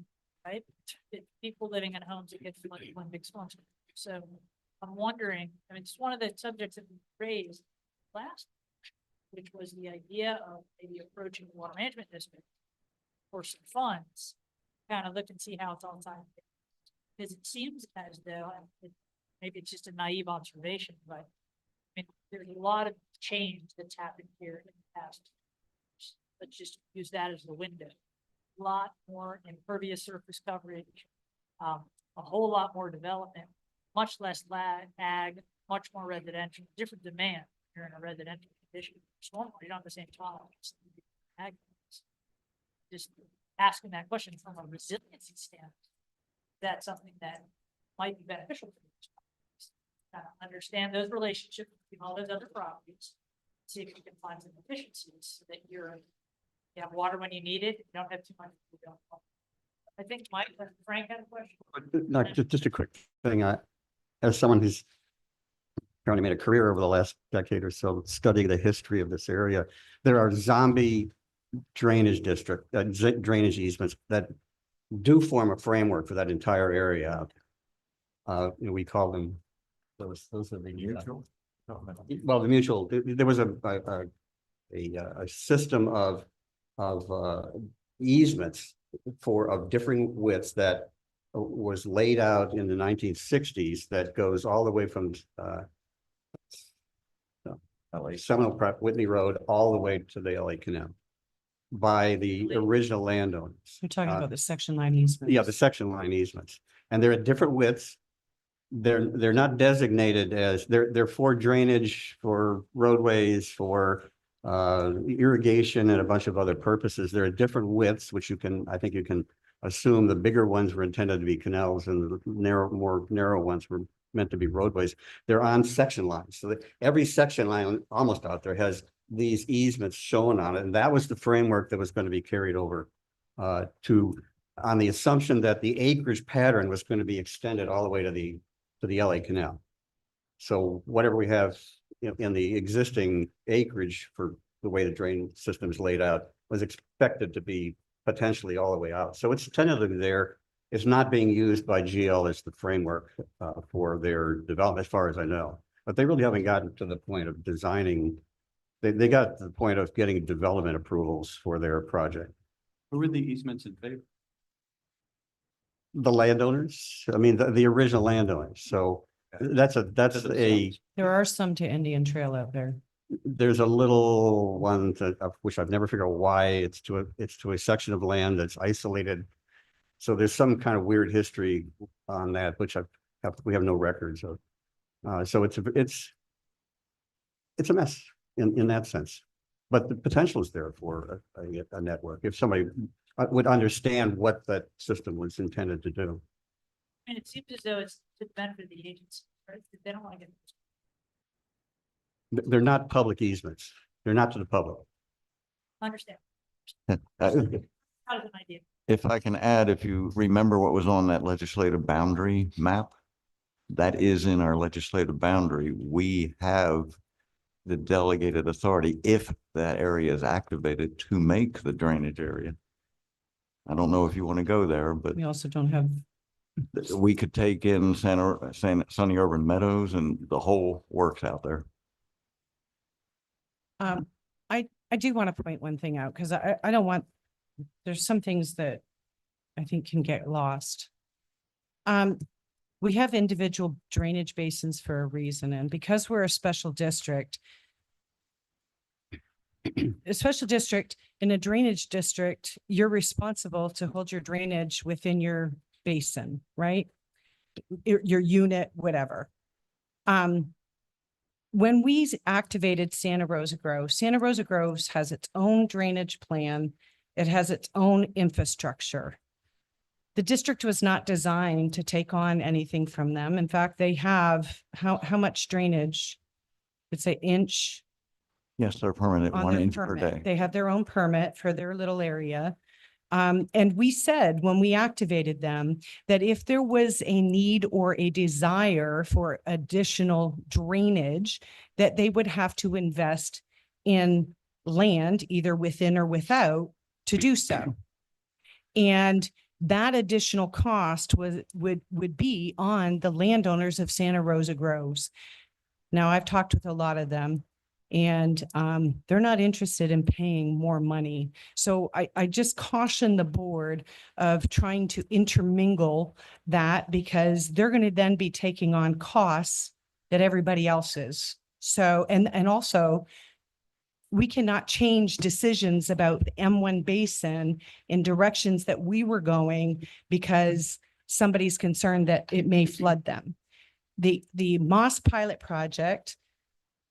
right? It's people living in homes that get flooded when big storms. So I'm wondering, I mean, it's one of the subjects that we raised last, which was the idea of maybe approaching the water management district for some funds, kind of look and see how it's all tied. Because it seems as though, maybe it's just a naive observation, but I mean, there's a lot of change that's happened here in the past. Let's just use that as the window. A lot more impervious surface coverage, a whole lot more development, much less ag, much more residential, different demand here in a residential condition. Stormwater, not the same time. Ag. Just asking that question from a resiliency standpoint. That's something that might be beneficial for these properties. Understand those relationships between all those other properties. See if you can find some efficiencies so that you have water when you need it. You don't have too much. You don't. I think Frank had a question. No, just a quick thing. As someone who's apparently made a career over the last decade or so studying the history of this area, there are zombie drainage drainage easements that do form a framework for that entire area. We call them those are the mutual. Well, the mutual. There was a system of easements of differing widths that was laid out in the 1960s that goes all the way from Seminole Prep, Whitney Road, all the way to the LA Canal by the original landowners. You're talking about the section line easement. Yeah, the section line easements. And they're at different widths. They're not designated as, they're for drainage, for roadways, for irrigation and a bunch of other purposes. There are different widths, which I think you can assume the bigger ones were intended to be canals and the more narrow ones were meant to be roadways. They're on section lines. So that every section line almost out there has these easements shown on it. And that was the framework that was going to be carried over on the assumption that the acreage pattern was going to be extended all the way to the LA Canal. So whatever we have in the existing acreage for the way the drain system is laid out was expected to be potentially all the way out. So it's tentatively there. It's not being used by GL as the framework for their development, as far as I know. But they really haven't gotten to the point of designing. They got to the point of getting development approvals for their project. Who are the easements in favor? The landowners, I mean, the original landowners. So that's There are some to Indian Trail out there. there's a little one of which I've never figured out why it's to a section of land that's isolated. So there's some kind of weird history on that, which we have no records of. So it's a mess in that sense, but the potential is there for a network if somebody would understand what that system was intended to do. And it seems as though it's to the benefit of the agency, right? They don't want to get. They're not public easements. They're not to the public. Understand. Uh, How does an idea? If I can add, if you remember what was on that legislative boundary map, that is in our legislative boundary. We have the delegated authority, if that area is activated, to make the drainage area. I don't know if you want to go there, but We also don't have, we could take in Sunny Urban Meadows and the whole works out there. I do want to point one thing out because I don't want, there's some things that I think can get lost. We have individual drainage basins for a reason, and because we're a special district, in a drainage district, you're responsible to hold your drainage within your basin, right? Your unit, whatever. When we activated Santa Rosa Groves has its own drainage plan. It has its own infrastructure. The district was not designed to take on anything from them. In fact, they have how much drainage? It's an inch Yes, they're permanent, on 1 their inch per permit. day. They have their own permit for their little area. And we said when we activated them that if there was a need or a desire for additional drainage, that they would have to invest in land, either within or without, to do so. And that additional cost would be on the landowners of Santa Rosa Groves. Now, I've talked with a lot of them, and they're not interested in paying more money. So I just caution the board of trying to intermingle that, because they're going to then be taking on costs that everybody else is. So, and also, we cannot change decisions about the M1 basin in directions that we were going because somebody's concerned that it may flood them. The Moss pilot project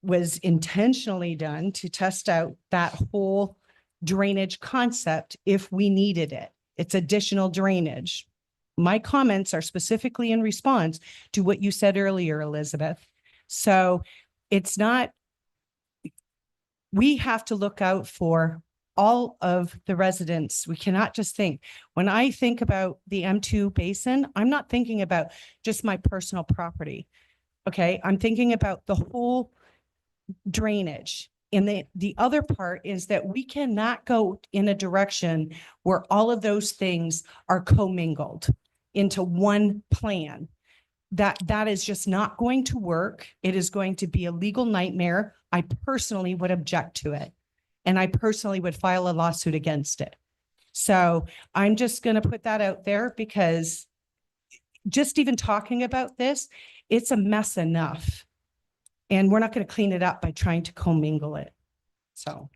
was intentionally done to test out that whole drainage concept if we needed it. It's additional drainage. My comments are specifically in response to what you said earlier, Elizabeth. So it's not, we have to look out for all of the residents. We cannot just think, when I think about the M2 basin, I'm not thinking about just my personal property. Okay, I'm thinking about the whole drainage. And the other part is that we cannot go in a direction where all of those things are commingled into one plan. That is just not going to work. It is going to be a legal nightmare. I personally would object to it. And I personally would file a lawsuit against it. So I'm just going to put that out there, because just even talking about this, it's a mess enough. And we're not going to clean it up by trying to commingle it. So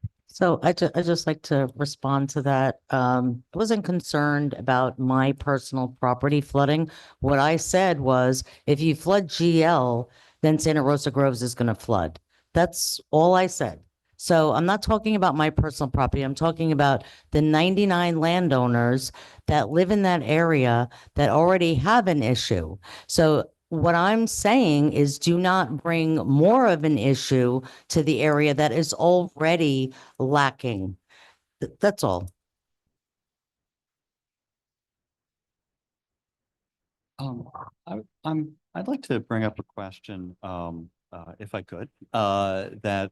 I just like to respond to that. I wasn't concerned about my personal property flooding. What I said was, if you flood GL, then Santa Rosa Groves is going to flood. That's all I said. So I'm not talking about my personal property. I'm talking about the 99 landowners that live in that area that already have an issue. So what I'm saying is, do not bring more of an issue to the area that is already lacking. That's all. I'd like to bring up a question, if I could, that,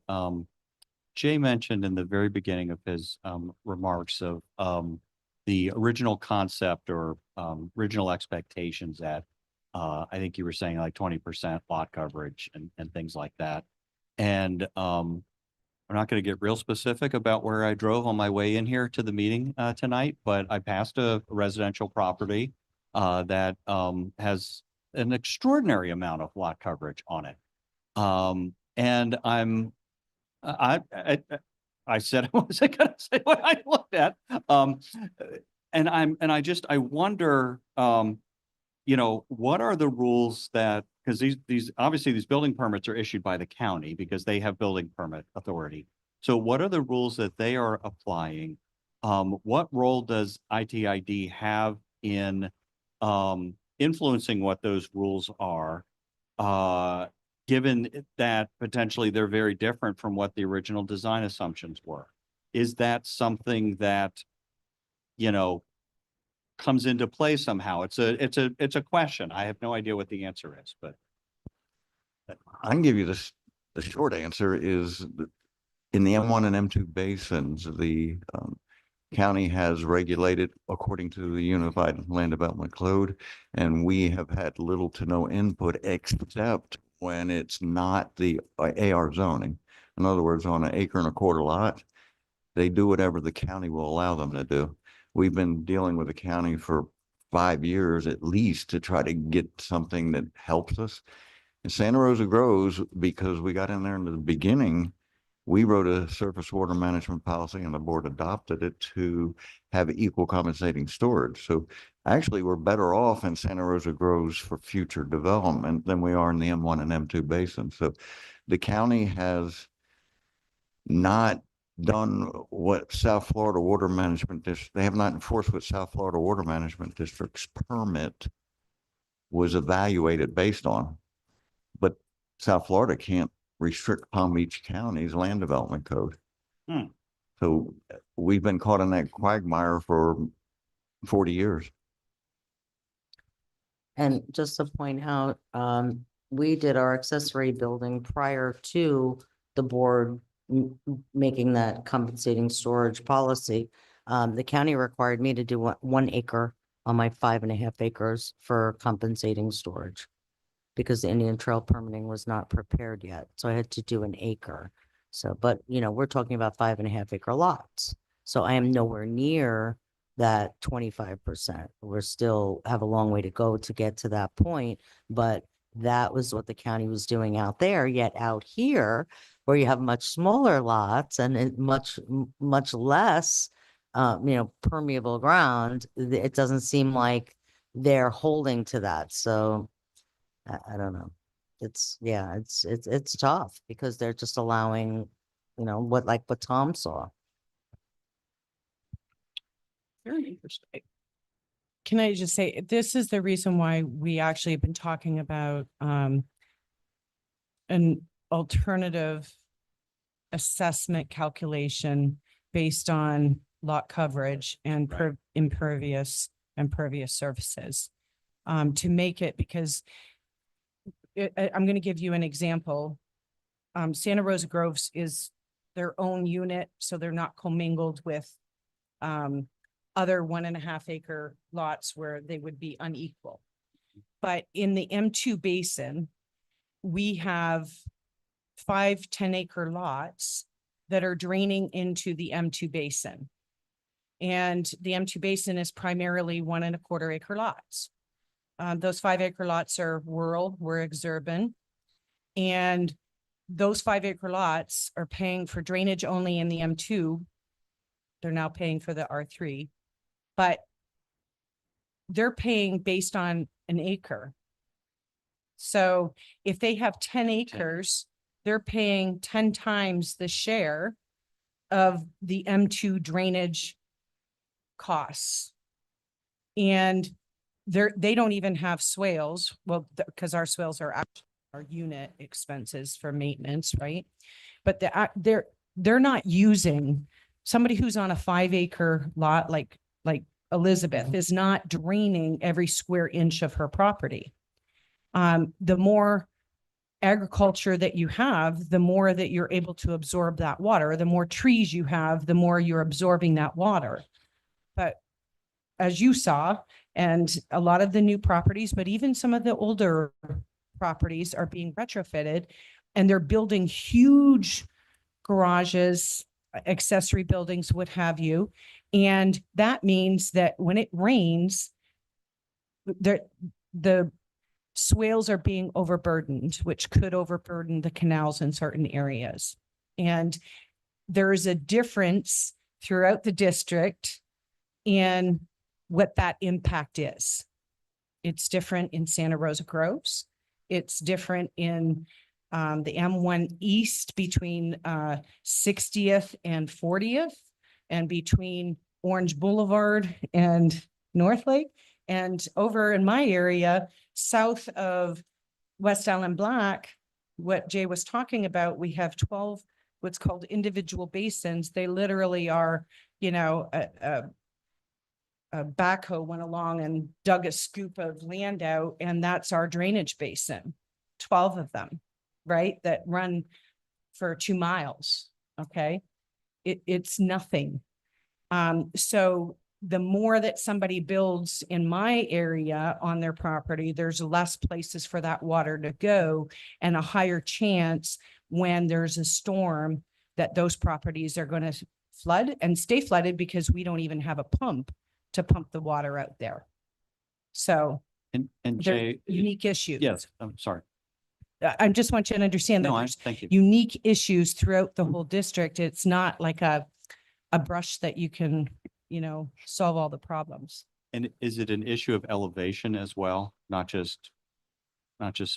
Jay mentioned in the very beginning of his, remarks of, the original concept or, original expectations that, I think you were saying like 20% lot coverage and things like that. And, I'm not going to get real specific about where I drove on my way in here to the meeting, tonight, but I passed a residential property, that, has an extraordinary amount of lot coverage on it. And I said I wasn't gonna say what I looked at. And I wonder, what are the rules that, because these obviously these building permits are issued by the county because they have building permit authority. So what are the rules that they are applying? What role does ITID have in influencing what those rules are? Given that potentially they're very different from what the original design assumptions were. Is that something that, comes into play somehow? It's a question. I have no idea what the answer is, but I can give you this, the short answer is that in the M1 and M2 basins, the county has regulated according to the Unified Land Development Code, and we have had little to no input except when it's not the AR zoning. In other words, on an acre and a quarter lot, they do whatever the county will allow them to do. We've been dealing with the county for 5 years at least to try to get something that helps us. And Santa Rosa grows because we got in there in the beginning. We wrote a surface water management policy and the board adopted it to have equal compensating storage. So actually, we're better off in Santa Rosa grows for future development than we are in the M1 and M2 basins. So the county has not done what South Florida Water Management District, they have not enforced what South Florida Water Management District's permit was evaluated based on. But South Florida can't restrict Palm Beach County's land development code. Hmm. So we've been caught in that quagmire for 40 years. And just to point out, we did our accessory building prior to the board making that compensating storage policy. The county required me to do 1 acre on my 5.5 acres for compensating storage because the Indian Trail permitting was not prepared yet. So I had to do 1 acre. So, but you know, we're talking about 5.5 acre lots. So I am nowhere near that 25%. We're still have a long way to go to get to that point, but that was what the county was doing out there. Yet out here, where you have much smaller lots and much less, permeable ground, it doesn't seem like they're holding to that. So I don't know. It's tough because they're just allowing, what Tom saw. Very interesting. Can I just say, this is the reason why we actually have been talking about an alternative assessment calculation based on lot coverage and impervious surfaces to make it, because I'm going to give you an example. Santa Rosa Groves is their own unit, so they're not commingled with other 1.5 acre lots where they would be unequal. But in the M2 basin, we have 5 10-acre lots that are draining into the M2 basin. And the M2 basin is primarily 1.25 acre lots. Those 5-acre lots are rural, we're exurban. And those 5-acre lots are paying for drainage only in the M2. They're now paying for the R3, but they're paying based on 1 acre. So if they have 10 acres, they're paying 10 times the share of the M2 drainage costs. And they don't even have swales. Well, because our swales are actually our unit expenses for maintenance, right? But they're not using, somebody who's on a 5-acre lot like Elizabeth is not draining every square inch of her property. The more agriculture that you have, the more that you're able to absorb that water. The more trees you have, the more you're absorbing that water. But as you saw, and a lot of the new properties, but even some of the older properties are being retrofitted, and they're building huge garages, accessory buildings, what have you. And that means that when it rains, the swales are being overburdened, which could overburden the canals in certain areas. And there is a difference throughout the district in what that impact is. It's different in Santa Rosa Groves. It's different in the M1 East between 60th and 40th, and between Orange Boulevard and North Lake. And over in my area, south of West Island Black, what Jay was talking about, we have 12 what's called individual basins. They literally are, a backhoe went along and dug a scoop of land out, and that's our drainage basin, 12 of them. right? That run for 2 miles, okay? It's nothing. So the more that somebody builds in my area on their property, there's less places for that water to go and a higher chance when there's a storm that those properties are going to flood and stay flooded because we don't even have a pump to pump the water out there. So And there are Jay, unique issues. yes, I'm sorry. I just want you to understand that No, there's thank you. unique issues throughout the whole district. It's not like a brush that you can, solve all the problems. And is it an issue of elevation as well? Not just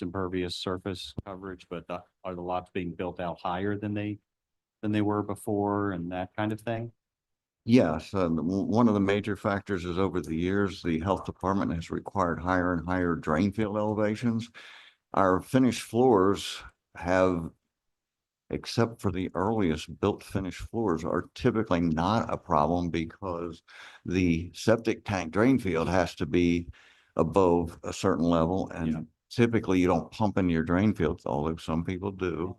impervious surface coverage, but are the lots being built out higher than they were before and that kind of thing? Yes, one of the major factors is over the years, the health department has required higher and higher drain field elevations. Our finished floors have, except for the earliest built finished floors, are typically not a problem because the septic tank drain field has to be above a certain level, Yeah. and typically you don't pump in your drain fields, although some people do.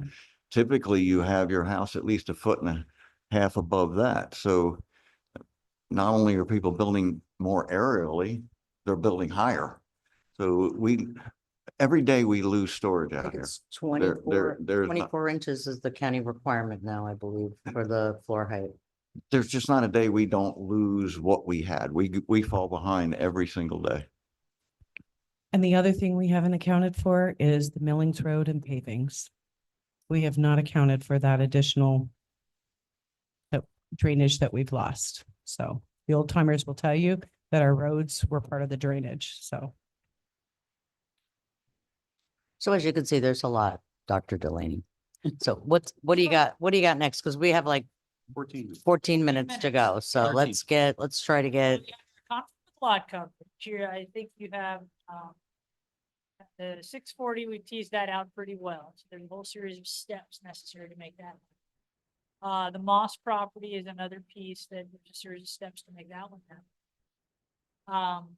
Typically you have your house at least 1.5 feet above that. So not only are people building more aerially, they're building higher. So every day we lose storage I out think here. it's 24, there's not- 24 inches is the county requirement now, I believe, for the floor height. There's just not a day we don't lose what we had. We fall behind every single day. And the other thing we haven't accounted for is the Millings Road and pavings. We have not accounted for that additional drainage that we've lost. So the old timers will tell you that our roads were part of the drainage. So So as you can see, there's a lot, Dr. Delaney. So what do you got? What do you got next? Because we have like 14 minutes to go. So 13. let's try to get, Lot coverage here, I think you have, the 640, we teased that out pretty well. So there's a whole series of steps necessary to make that. The Moss property is another piece that there's a series of steps to make that one happen.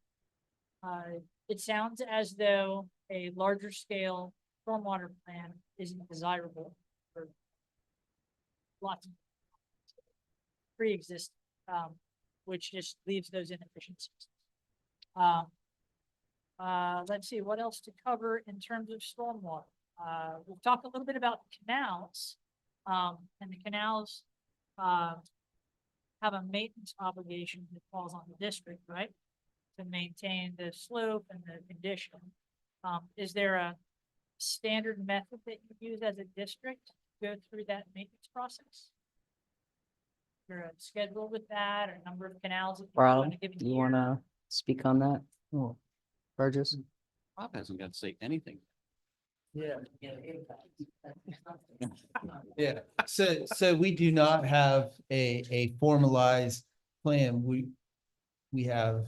It sounds as though a larger scale stormwater plan isn't desirable for lots of pre-existing, which just leaves those inefficiencies. Let's see, what else to cover in terms of stormwater? We'll talk a little bit about canals. And the canals, have a maintenance obligation that falls on the district, right? To maintain the slope and the condition. Is there a standard method that you use as a district to go through that maintenance process? Is there a schedule with that or number of canals? that you do Rob, in a given you year? want to speak on that? Oh, Burgess? Rob hasn't got to say anything. Yeah. Yeah, so we do not have a formalized plan. We have.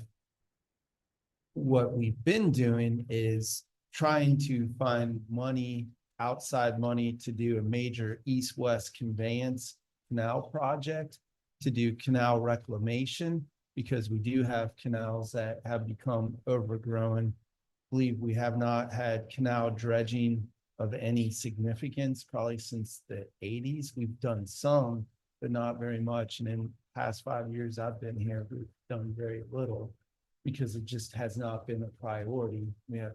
What we've been doing is trying to find money, outside money to do a major east-west conveyance canal project, to do canal reclamation, because we do have canals that have become overgrown. Believe we have not had canal dredging of any significance probably since the 80s. We've done some, but not very much. And in the past 5 years I've been here, we've done very little because it just has not been a priority. Yeah,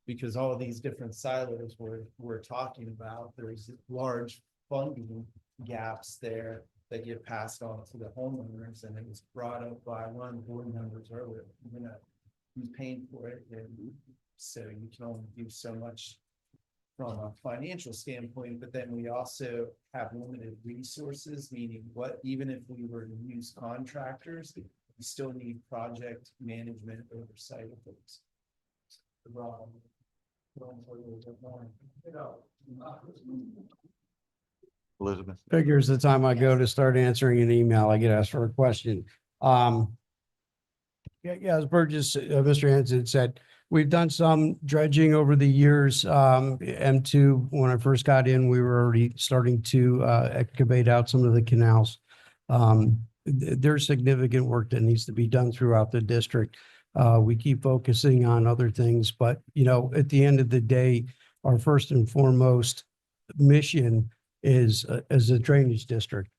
because all of these different silos we're talking about, there's large funding gaps there that get passed on to the homeowners. And it was brought up by one of the board members earlier, who's paying for it. And so you can only do so much from a financial standpoint, but then we also have limited resources, meaning even if we were to use contractors, we still need project management oversight of those. Elizabeth? Figures the time I go to start answering an email, I get asked for a question. Yeah, as Burgess, Mr. Hanson said, we've done some dredging over the years. M2, when I first got in, we were already starting to excavate out some of the canals. There's significant work that needs to be done throughout the district. We keep focusing on other things, but at the end of the day, our first and foremost mission is as a drainage district.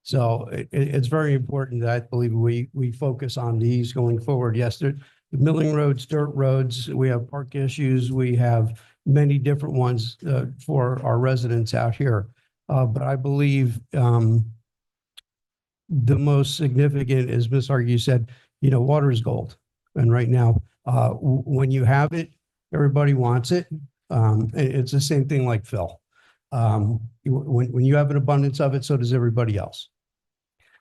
So it's very important that I believe we focus on these going forward. Yes, the milling roads, dirt roads, we have park issues, we have many different ones for our residents out here. But I believe the most significant, as Ms. Argy said, water is gold. And right now, when you have it, everybody wants it. It's the same thing like Phil. When you have an abundance of it, so does everybody else.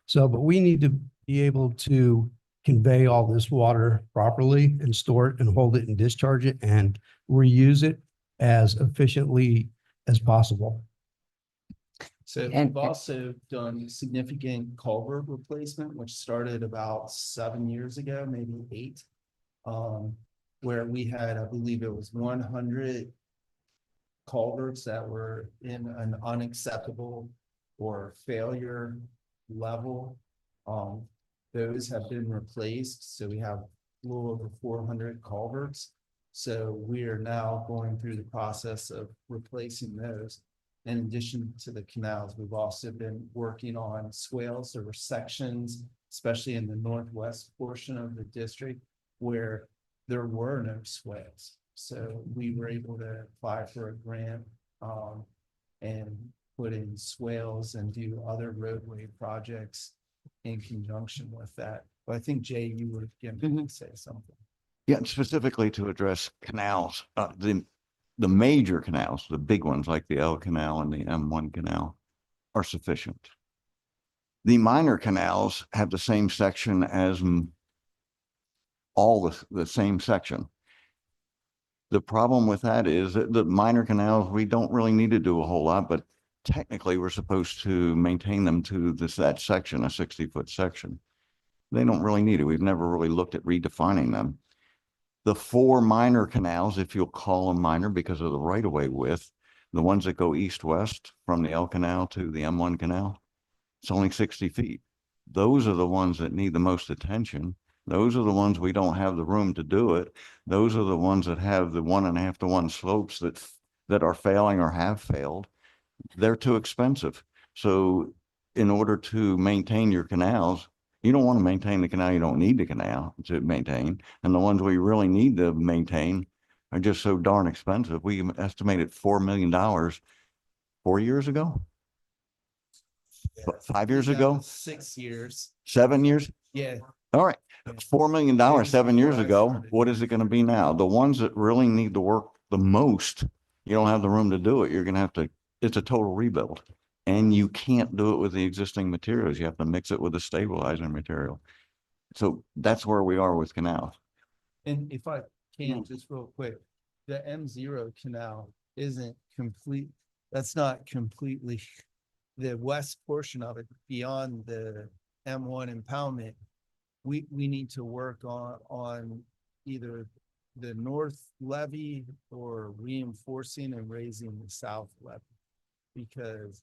So, but we need to be able to convey all this water properly and store it and hold it and discharge it and reuse it as efficiently as possible. So And- we've also done significant culvert replacement, which started about 7 years ago, maybe 8. Where we had, I believe it was 100 culverts that were in an unacceptable or failure level. Those have been replaced, so we have a little over 400 culverts. So we are now going through the process of replacing those. In addition to the canals, we've also been working on swales. There were sections, especially in the northwest portion of the district, where there were no swales. So we were able to apply for a grant and put in swales and do other roadway projects in conjunction with that. But I think, Jay, you were going to say something. Yeah, and specifically to address canals, the major canals, the big ones like the L Canal and the M1 Canal are sufficient. The minor canals have the same section as all the same section. The problem with that is that the minor canals, we don't really need to do a whole lot, but technically we're supposed to maintain them to that section, a 60-foot section. They don't really need it. We've never really looked at redefining them. The 4 minor canals, if you'll call them minor because of the right-of-way width, the ones that go east-west from the L Canal to the M1 Canal, it's only 60 feet. Those are the ones that need the most attention. Those are the ones we don't have the room to do it. Those are the ones that have the 1.5 to 1 slopes that are failing or have failed. They're too expensive. So in order to maintain your canals, you don't want to maintain the canal. You don't need the canal to maintain. And the ones we really need to maintain are just so darn expensive. We estimated $4 million 4 years ago, 5 years ago, 6 years. 7 years. Yeah. All right. $4 million Years 7 years before I ago. started. What is it going to be now? The ones that really need the work the most, you don't have the room to do it. You're going to have to, it's a total rebuild. And you can't do it with the existing materials. You have to mix it with a stabilizing material. So that's where we are with canals. And if I can, just real quick, the M0 canal isn't complete. That's not completely the west portion of it beyond the M1 impoundment. We need to work on either the north levee or reinforcing and raising the south levee. Because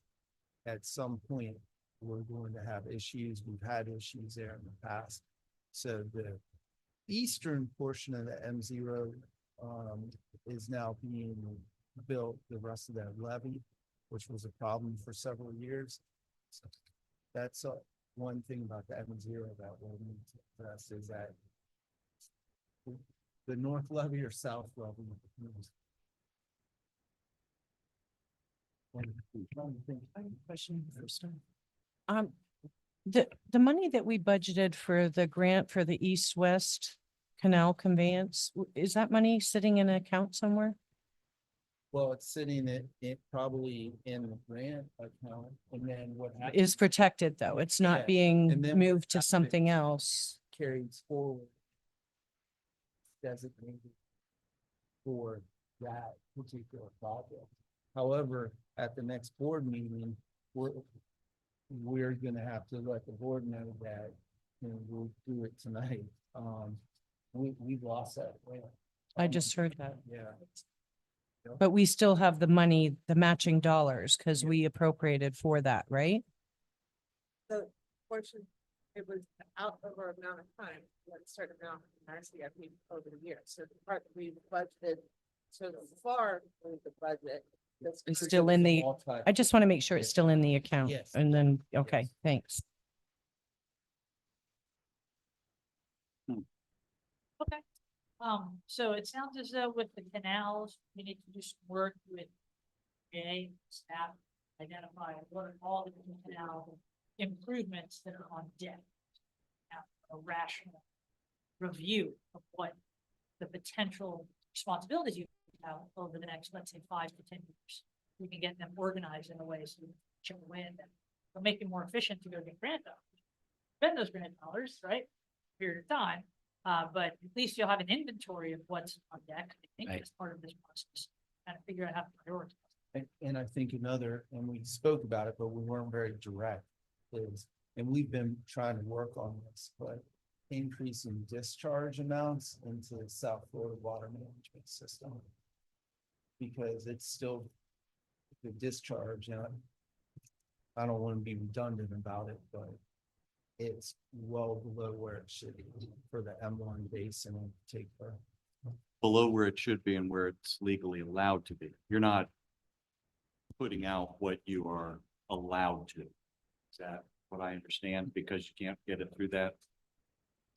at some point, we're going to have issues. We've had issues there in the past. So the eastern portion of the M0 is now being built, the rest of that levee, which was a problem for several years. So that's one thing about the M0 that we'll need to address is that the north levee or south levee. Question first. The money that we budgeted for the grant for the east-west canal conveyance, is that money sitting in an account somewhere? Well, it's sitting it probably in the grant account, and then what happens Is protected though. It's Yeah, not being and then what moved to happens- something else. carries forward designated for that particular project. However, at the next board meeting, we're gonna have to let the board know that, we'll do it tonight. We've lost that grant. I just heard that. Yeah. But we still have the money, the matching dollars, because we appropriated for that, right? The portion, it was out over amount of time, like a certain amount, actually, I think, over the years. So the part that we budgeted so far in the budget It's still in the, I just want to make sure it's still in the account. Yes. And then, okay, Yes. thanks. Okay. So it sounds as though with the canals, we need to do some work with staff, identify what are all the different canal improvements that are on deck. Have a rational review of what the potential responsibilities you have over the next, let's say, 5 to 10 years. We can get them organized in a way so we can chip away at them. It'll make it more efficient to go get grant dollars. Spend those grant dollars, right? Period of time. But at least you'll have an inventory of what's on deck. I think Right. as part of this process, kind of figure out how to prioritize. And I think another, and we spoke about it, but we weren't very direct, is, and we've been trying to work on this, but increasing discharge amounts into the South Florida water management system. Because it's still the discharge, and I don't want to be redundant about it, but it's well below where it should be for the M1 basin in particular. Below where it should be and where it's legally allowed to be. You're not putting out what you are allowed to. Is that what I understand? Because you can't get it through that?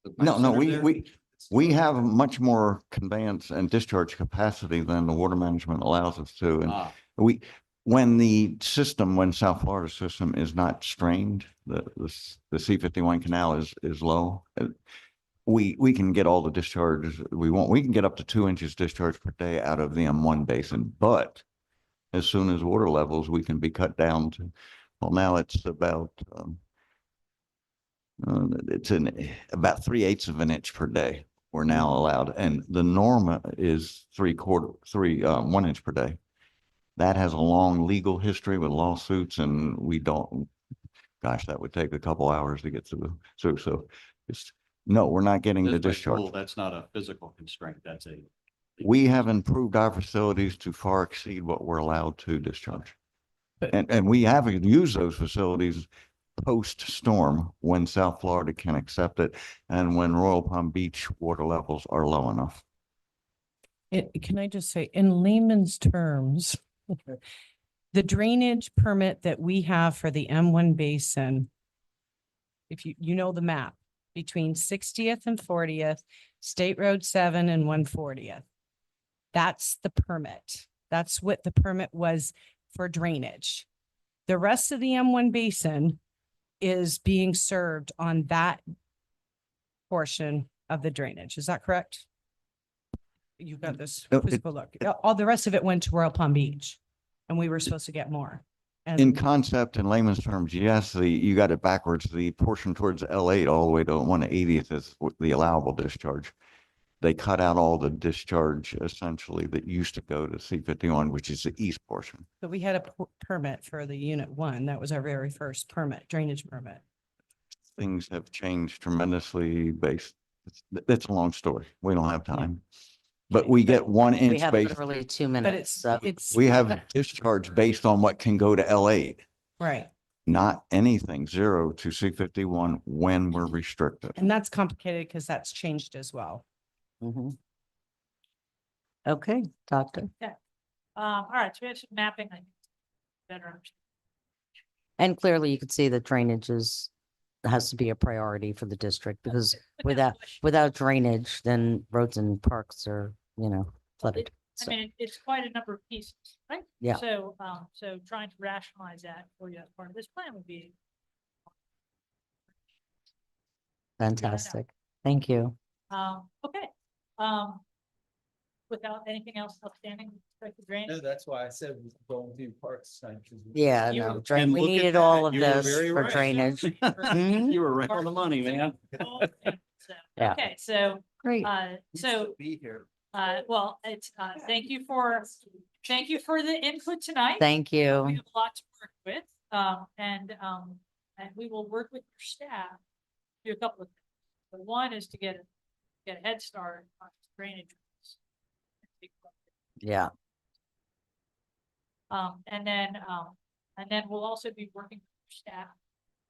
the No, no, center there? we have much more conveyance and discharge capacity than the water management allows us to. And Ah, when the system, when South Florida system is not strained, the C51 canal is low. We can get all the discharges we want. We can get up to 2 inches discharge per day out of the M1 basin, but as soon as water levels, we can be cut down to, well, now it's about, about 3/8 of an inch per day. We're now allowed, and the norm is 1 inch per day. That has a long legal history with lawsuits, and we don't, gosh, that would take a couple hours to get through. So it's, no, we're not getting the that's by discharge. rule, that's not a physical constraint, that's a. We have improved our facilities to far exceed what we're allowed to discharge. But- And we have used those facilities post-storm when South Florida can accept it and when Royal Palm Beach water levels are low enough. Can I just say, in layman's terms, the drainage permit that we have for the M1 basin, if you know the map, between 60th and 40th, State Road 7 and 140th. That's the permit. That's what the permit was for drainage. The rest of the M1 basin is being served on that portion of the drainage. Is that correct? You got this No, physical look. All the rest of it went to Royal Palm Beach and we were supposed to get more. In And concept and layman's terms, yes, you got it backwards. The portion towards L8 all the way to 1/80th is the allowable discharge. They cut out all the discharge essentially that used to go to C51, which is the east portion. but we had a permit for the unit 1. That was our very first permit, drainage permit. Things have changed tremendously that's a long story. We don't have time. But we get 1 We inch have based, literally 2 But minutes. So it's. we have discharge based on what can go to L8, Right. not anything 0 to C51 when we're restricted. And that's complicated because that's changed as well. mhm. Okay, doctor. All right, so we have some mapping, I think, better understand. And clearly you could see that drainage has to be a priority for the district because Without question. without drainage, then roads and parks are, flooded. I So, mean, it's quite a number of pieces, right? Yeah. So, so trying to rationalize that for you as part of this plan would be. fantastic. Thank you. Okay. Without anything else outstanding, like the drainage. No, that's why I said we don't do parks tonight. 'cause we- Yeah, You no, were- drain, And we look at needed that, all of you were this very for right. drainage. Mhm. You were right on the money, man. So, Yeah. okay, so, Great. We'd so, still Be here. well, it's, thank you for the input tonight. Thank We you. have a lot to work with, and we will work with your staff. to Do a couple of things. The one is to get a head start on drainage. Yeah. And then we'll also be working with your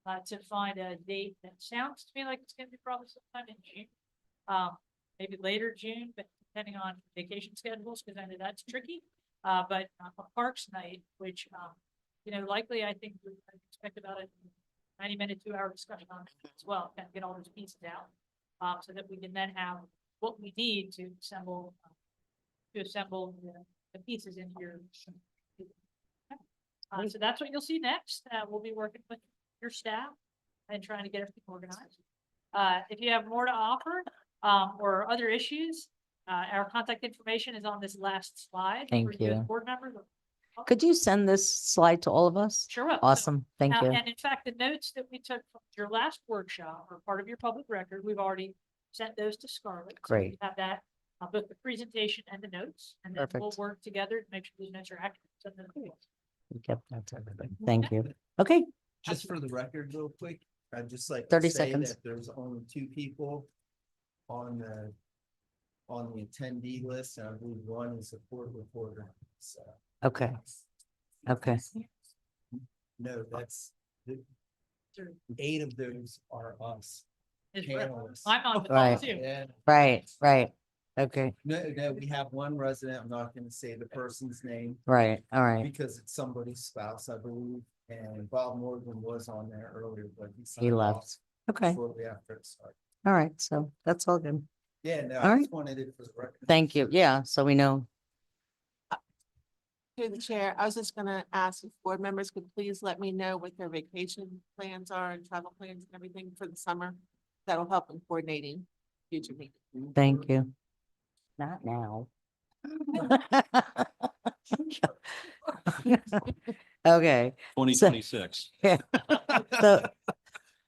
staff to find a date that sounds to me like it's gonna be probably sometime in June. Maybe later June, but depending on vacation schedules, because I know that's tricky. but a parks night, which, likely I think we expect about a 90-minute, 2-hour discussion on it as well, kind of get all those pieces out. So that we can then have what we need to assemble the pieces into your. So that's what you'll see next. We'll be working with your staff and trying to get everything organized. If you have more to offer, or other issues, our contact information is on this last slide. Thank for as you. Board members. Could you send this slide to all of us? Sure will. So, Awesome. Thank you. and in fact, the notes that we took from your last workshop are part of your public record. We've already sent those to Scarlett. So Great. you have that, both the presentation and the notes, and then we'll Perfect. work together to make sure these notes are accurate. Send them to you. Yep, that's everything. Thank you. Okay, Just for the record, real quick, I'd just like. to 30 say seconds. that There's only 2 people on the attendee list, and I believe one is a court reporter, so. okay, okay. No, that's, 8 of those are us. It's re- Panelists. I'm on the call Right. too. Yeah. Right. Okay, No, we have one resident, I'm not gonna say the person's name, right, all right. because it's somebody's spouse, I believe, and Bob Morgan was on there earlier, but he He signed off left. Okay, shortly after it started. all right. So that's all good. Yeah, no, All I right. just wanted it for the record. Thank you. Yeah, so we know. Through the chair, I was just gonna ask if board members could please let me know what their vacation plans are and travel plans and everything for the summer. That'll help in coordinating future meetings. Thank you. Not now. Okay, 2026. so,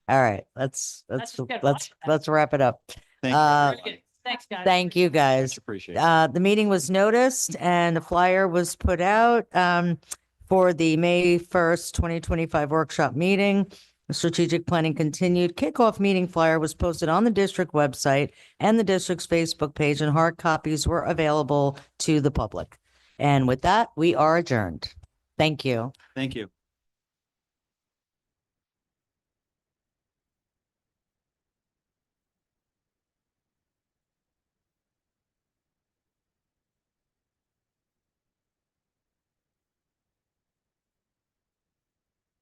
all right, let's just good. I like that. let's wrap it up. Thank you. Uh, Very good. Thanks, guys. thank you, guys. Much appreciated. The meeting was noticed and the flyer was put out for the May 1st, 2025 workshop meeting. The strategic planning continued. Kickoff meeting flyer was posted on the district website and the district's Facebook page, and hard copies were available to the public. And with that, we are adjourned. Thank you. Thank you.